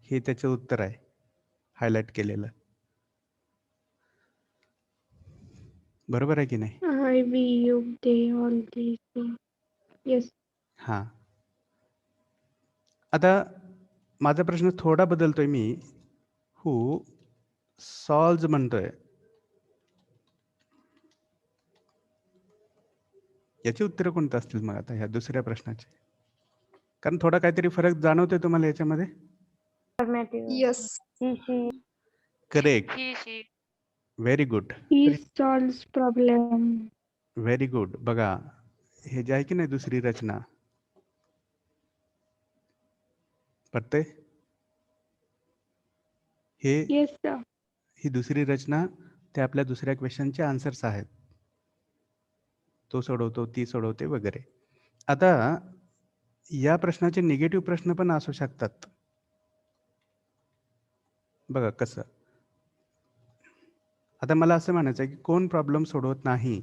हे त्याचं उत्तर आहे हायलाइट केलेलं. बरोबर आहे की नाही? I, we, you, they, all these. Yes. हां. आता माझा प्रश्न थोडा बदलतोय मी. हु सॉल्व्ज म्हणतोय. याची उत्तरं कोणतं असतील मग आता ह्या दुसऱ्या प्रश्नाचे? कारण थोडा काहीतरी फरक जाणवतोय तुम्हाला याच्यामध्ये? Yes. Correct. Very good. He solves problem. Very good. बघा हे जे आहे की नाही दुसरी रचना पडतंय हे Yes, sir. ही दुसरी रचना ते आपल्या दुसऱ्या क्वेश्चनचे आन्सर्स आहेत. तो सोडवतो, ती सोडवते वगैरे. आता या प्रश्नाचे निगेटिव्ह प्रश्न पण असू शकतात. बघा कसं. आता मला असं म्हणायचं आहे की कोण प्रॉब्लेम सोडवत नाही?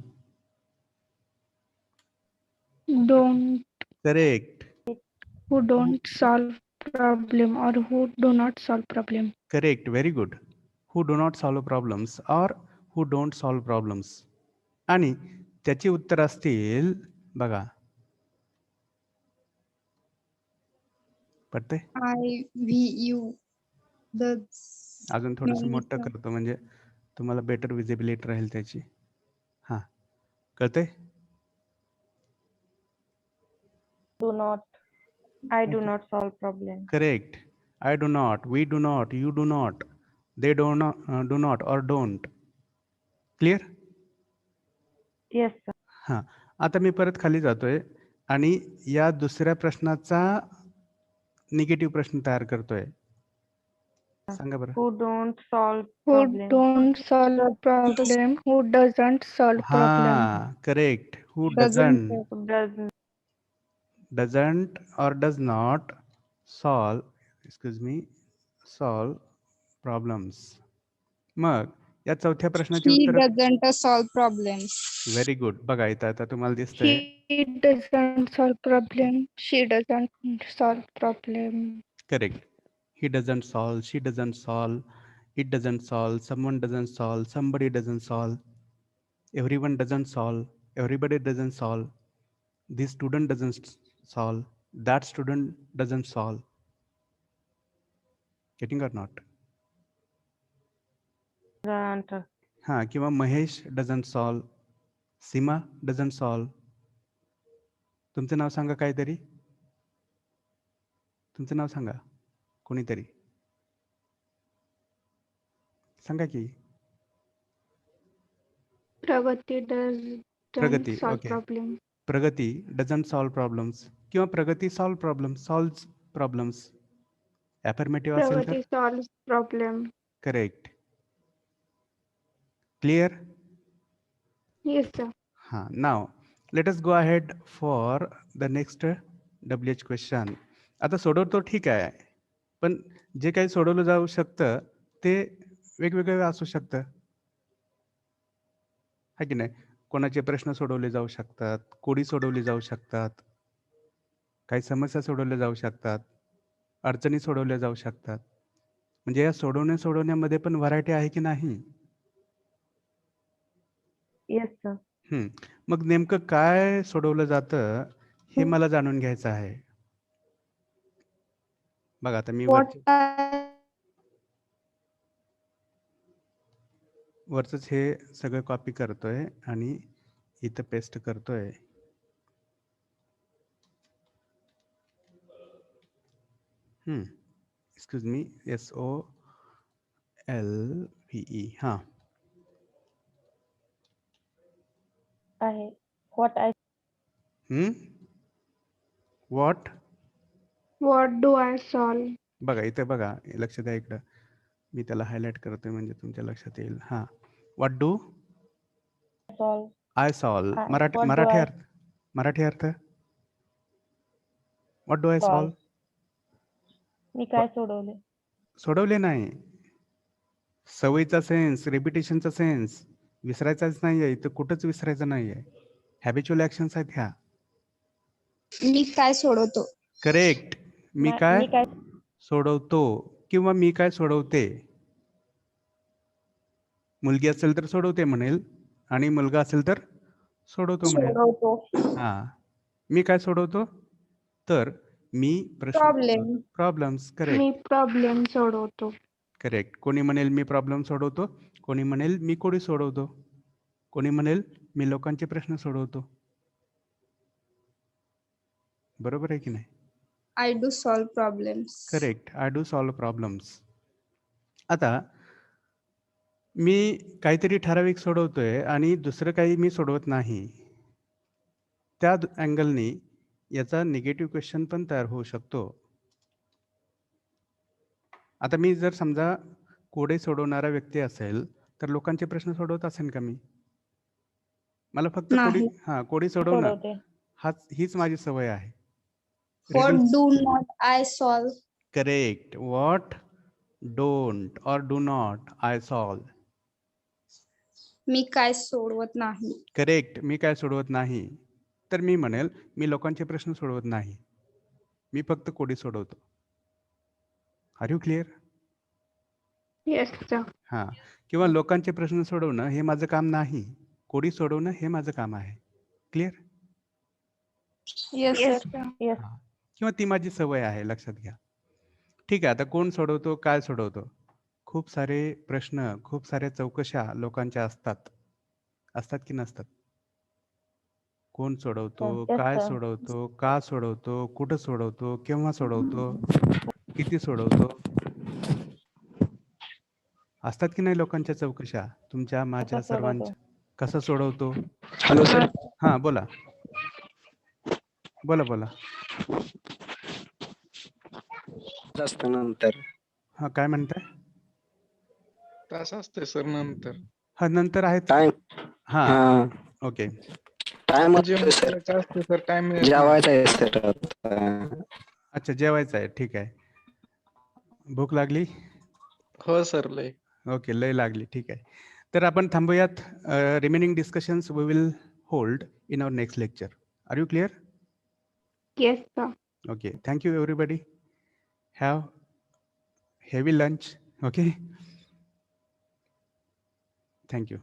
Don't. Correct. Who don't solve problem or who do not solve problem. Correct. Very good. Who do not solve problems or who don't solve problems. आणि त्याची उत्तर असतील बघा. पडते? I, we, you, the. अजून थोडंसं मोठं करतो म्हणजे तुम्हाला बेटर विजिबिलिटी राहील त्याची. हां कळतंय? Do not. I do not solve problem. Correct. I do not, we do not, you do not, they do not or don't. Clear? Yes, sir. हां. आता मी परत खाली जातोय आणि या दुसऱ्या प्रश्नाचा निगेटिव्ह प्रश्न तयार करतोय. सांगा बरं. Who don't solve Who problem. don't solve problem. Who doesn't solve problem. हां correct. Who Doesn't. doesn't or does not solve problems. मग या चौथ्या प्रश्नाचे He उत्तर. doesn't solve problems. Very good. बघा इथं आता तुम्हाला दिसतंय. He doesn't solve problem. She doesn't solve problem. Correct. He doesn't solve, she doesn't solve, it doesn't solve, someone doesn't solve, somebody doesn't solve, everyone doesn't solve, everybody doesn't solve, this student doesn't solve, that student doesn't solve. Getting or not? हां किंवा Mahesh doesn't solve, Seema doesn't solve. तुमचं नाव सांगा काहीतरी. तुमचं नाव सांगा कोणीतरी सांगा की. Pragati doesn't प्रगती. solve okay. problem. प्रगती doesn't solve problems किंवा प्रगती solve problems, solves problems. Affirmative असेल तर Pragati solves problem. Correct. Clear? Yes, sir. हां. Now let us go ahead for the next WH question. आता सोडवतो ठीक आहे पण जे काही सोडवलं जाऊ शकतं ते वेगवेगळं असू शकतं है की नाही. कोणाचे प्रश्न सोडवले जाऊ शकतात, कोडी सोडवली जाऊ शकतात, काही समस्या सोडवल्या जाऊ शकतात, अडचणी सोडवल्या जाऊ शकतात. म्हणजे या सोडवण्यामध्ये पण व्हरायटी आहे की नाही? Yes, sir. मग नेमकं काय सोडवलं जातं हे मला जाणून घ्यायचं आहे. बघा आता मी What वरचंच हे सगळं कॉपी करतोय आणि इथं पेस्ट करतोय. Excuse me, SOLVE. हा, आहे. What I what. What do I solve? बघा इथे बघा, लक्ष द्या इकडं. मी त्याला हायलाइट करतोय म्हणजे तुमच्या लक्षात येईल. हा, what do solve. I solve. What do Marathi I अर्थ, मराठी अर्थ. What do I solve? Solve. मी काय सोडवले? सोडवले नाही. सवयीचा सेन्स, रिपिटेशनचा सेन्स विसरायचाच नाहीये इथं, कुठंच विसरायचं नाहीये. हॅबिच्युअल ऍक्शन्स आहेत ह्या. मी काय सोडवतो? करेक्ट. मी काय मी काय सोडवतो किंवा मी काय सोडवते. मुलगी असेल तर सोडवते म्हणेल आणि मुलगा असेल तर सोडवतो म्हणेल. सोडवतो. हा, मी काय सोडवतो तर मी Problem. प्रॉब्लेम्स. करेक्ट. मी प्रॉब्लेम सोडवतो. करेक्ट. कोणी म्हणेल मी प्रॉब्लेम सोडवतो, कोणी म्हणेल मी कोडी सोडवतो, कोणी म्हणेल मी लोकांचे प्रश्न सोडवतो. बरोबर आहे की नाही? I do solve problems. Correct. I do solve problems. आता मी काहीतरी ठराविक सोडवतोय आणि दुसरं काही मी सोडवत नाही, त्या अँगलनी याचा निगेटिव्ह क्वेश्चन पण तयार होऊ शकतो. आता मी जर समजा कोडे सोडवणारा व्यक्ती असेल तर लोकांचे प्रश्न सोडवत असेल का मी? मला फक्त नाही. कोडी सोडवणं सोडवते? हीच माझी सवय आहे. What do not I solve? Correct. What don't और डू नॉट आय सॉल्व. मी काय सोडवत नाही. करेक्ट. मी काय सोडवत नाही तर मी म्हणेल मी लोकांचे प्रश्न सोडवत नाही, मी फक्त कोडी सोडवतो. Are you clear? Yes, sir. हां. किंवा लोकांचे प्रश्न सोडवणं हे माझं काम नाही, कोडी सोडवणं हे माझं काम आहे. Clear? Yes, Yes, sir. sir. Yes. किंवा ती माझी सवय आहे, लक्षात घ्या. ठीक आहे. आता कोण सोडवतो, काय सोडवतो? खूप सारे प्रश्न, खूप साऱ्या चौकशा लोकांच्या असतात की नसतात? कोण सोडवतो, Yes, काय sir. सोडवतो, का सोडवतो, कुठं सोडवतो, केव्हा सोडवतो, किती सोडवतो, असतात की नाही लोकांच्या चौकशा तुमच्या, माझ्या, कसं सोडवतो? सर्वांच्या? कसं सोडवतो? Hello sir. हा, बोला बोला बोला. असतं नंतर. हा, काय म्हणताय? तास असते सर नंतर. हा, नंतर आहेत. टाइम. हा, हा, ओके. टाइम जेवण सर. करायचं असते सर, टाइम मिळत नाही. जेवायचं आहे सर आता. अच्छा, जेवायचं आहे. ठीक आहे. भूक लागली? हो सर, लय. ओके, लय लागली. ठीक आहे. तर आपण थांबूयात. Remaining discussions we will hold in our next lecture. Are you clear? Yes, sir. Okay, thank you everybody. Have heavy lunch. Okay, thank you.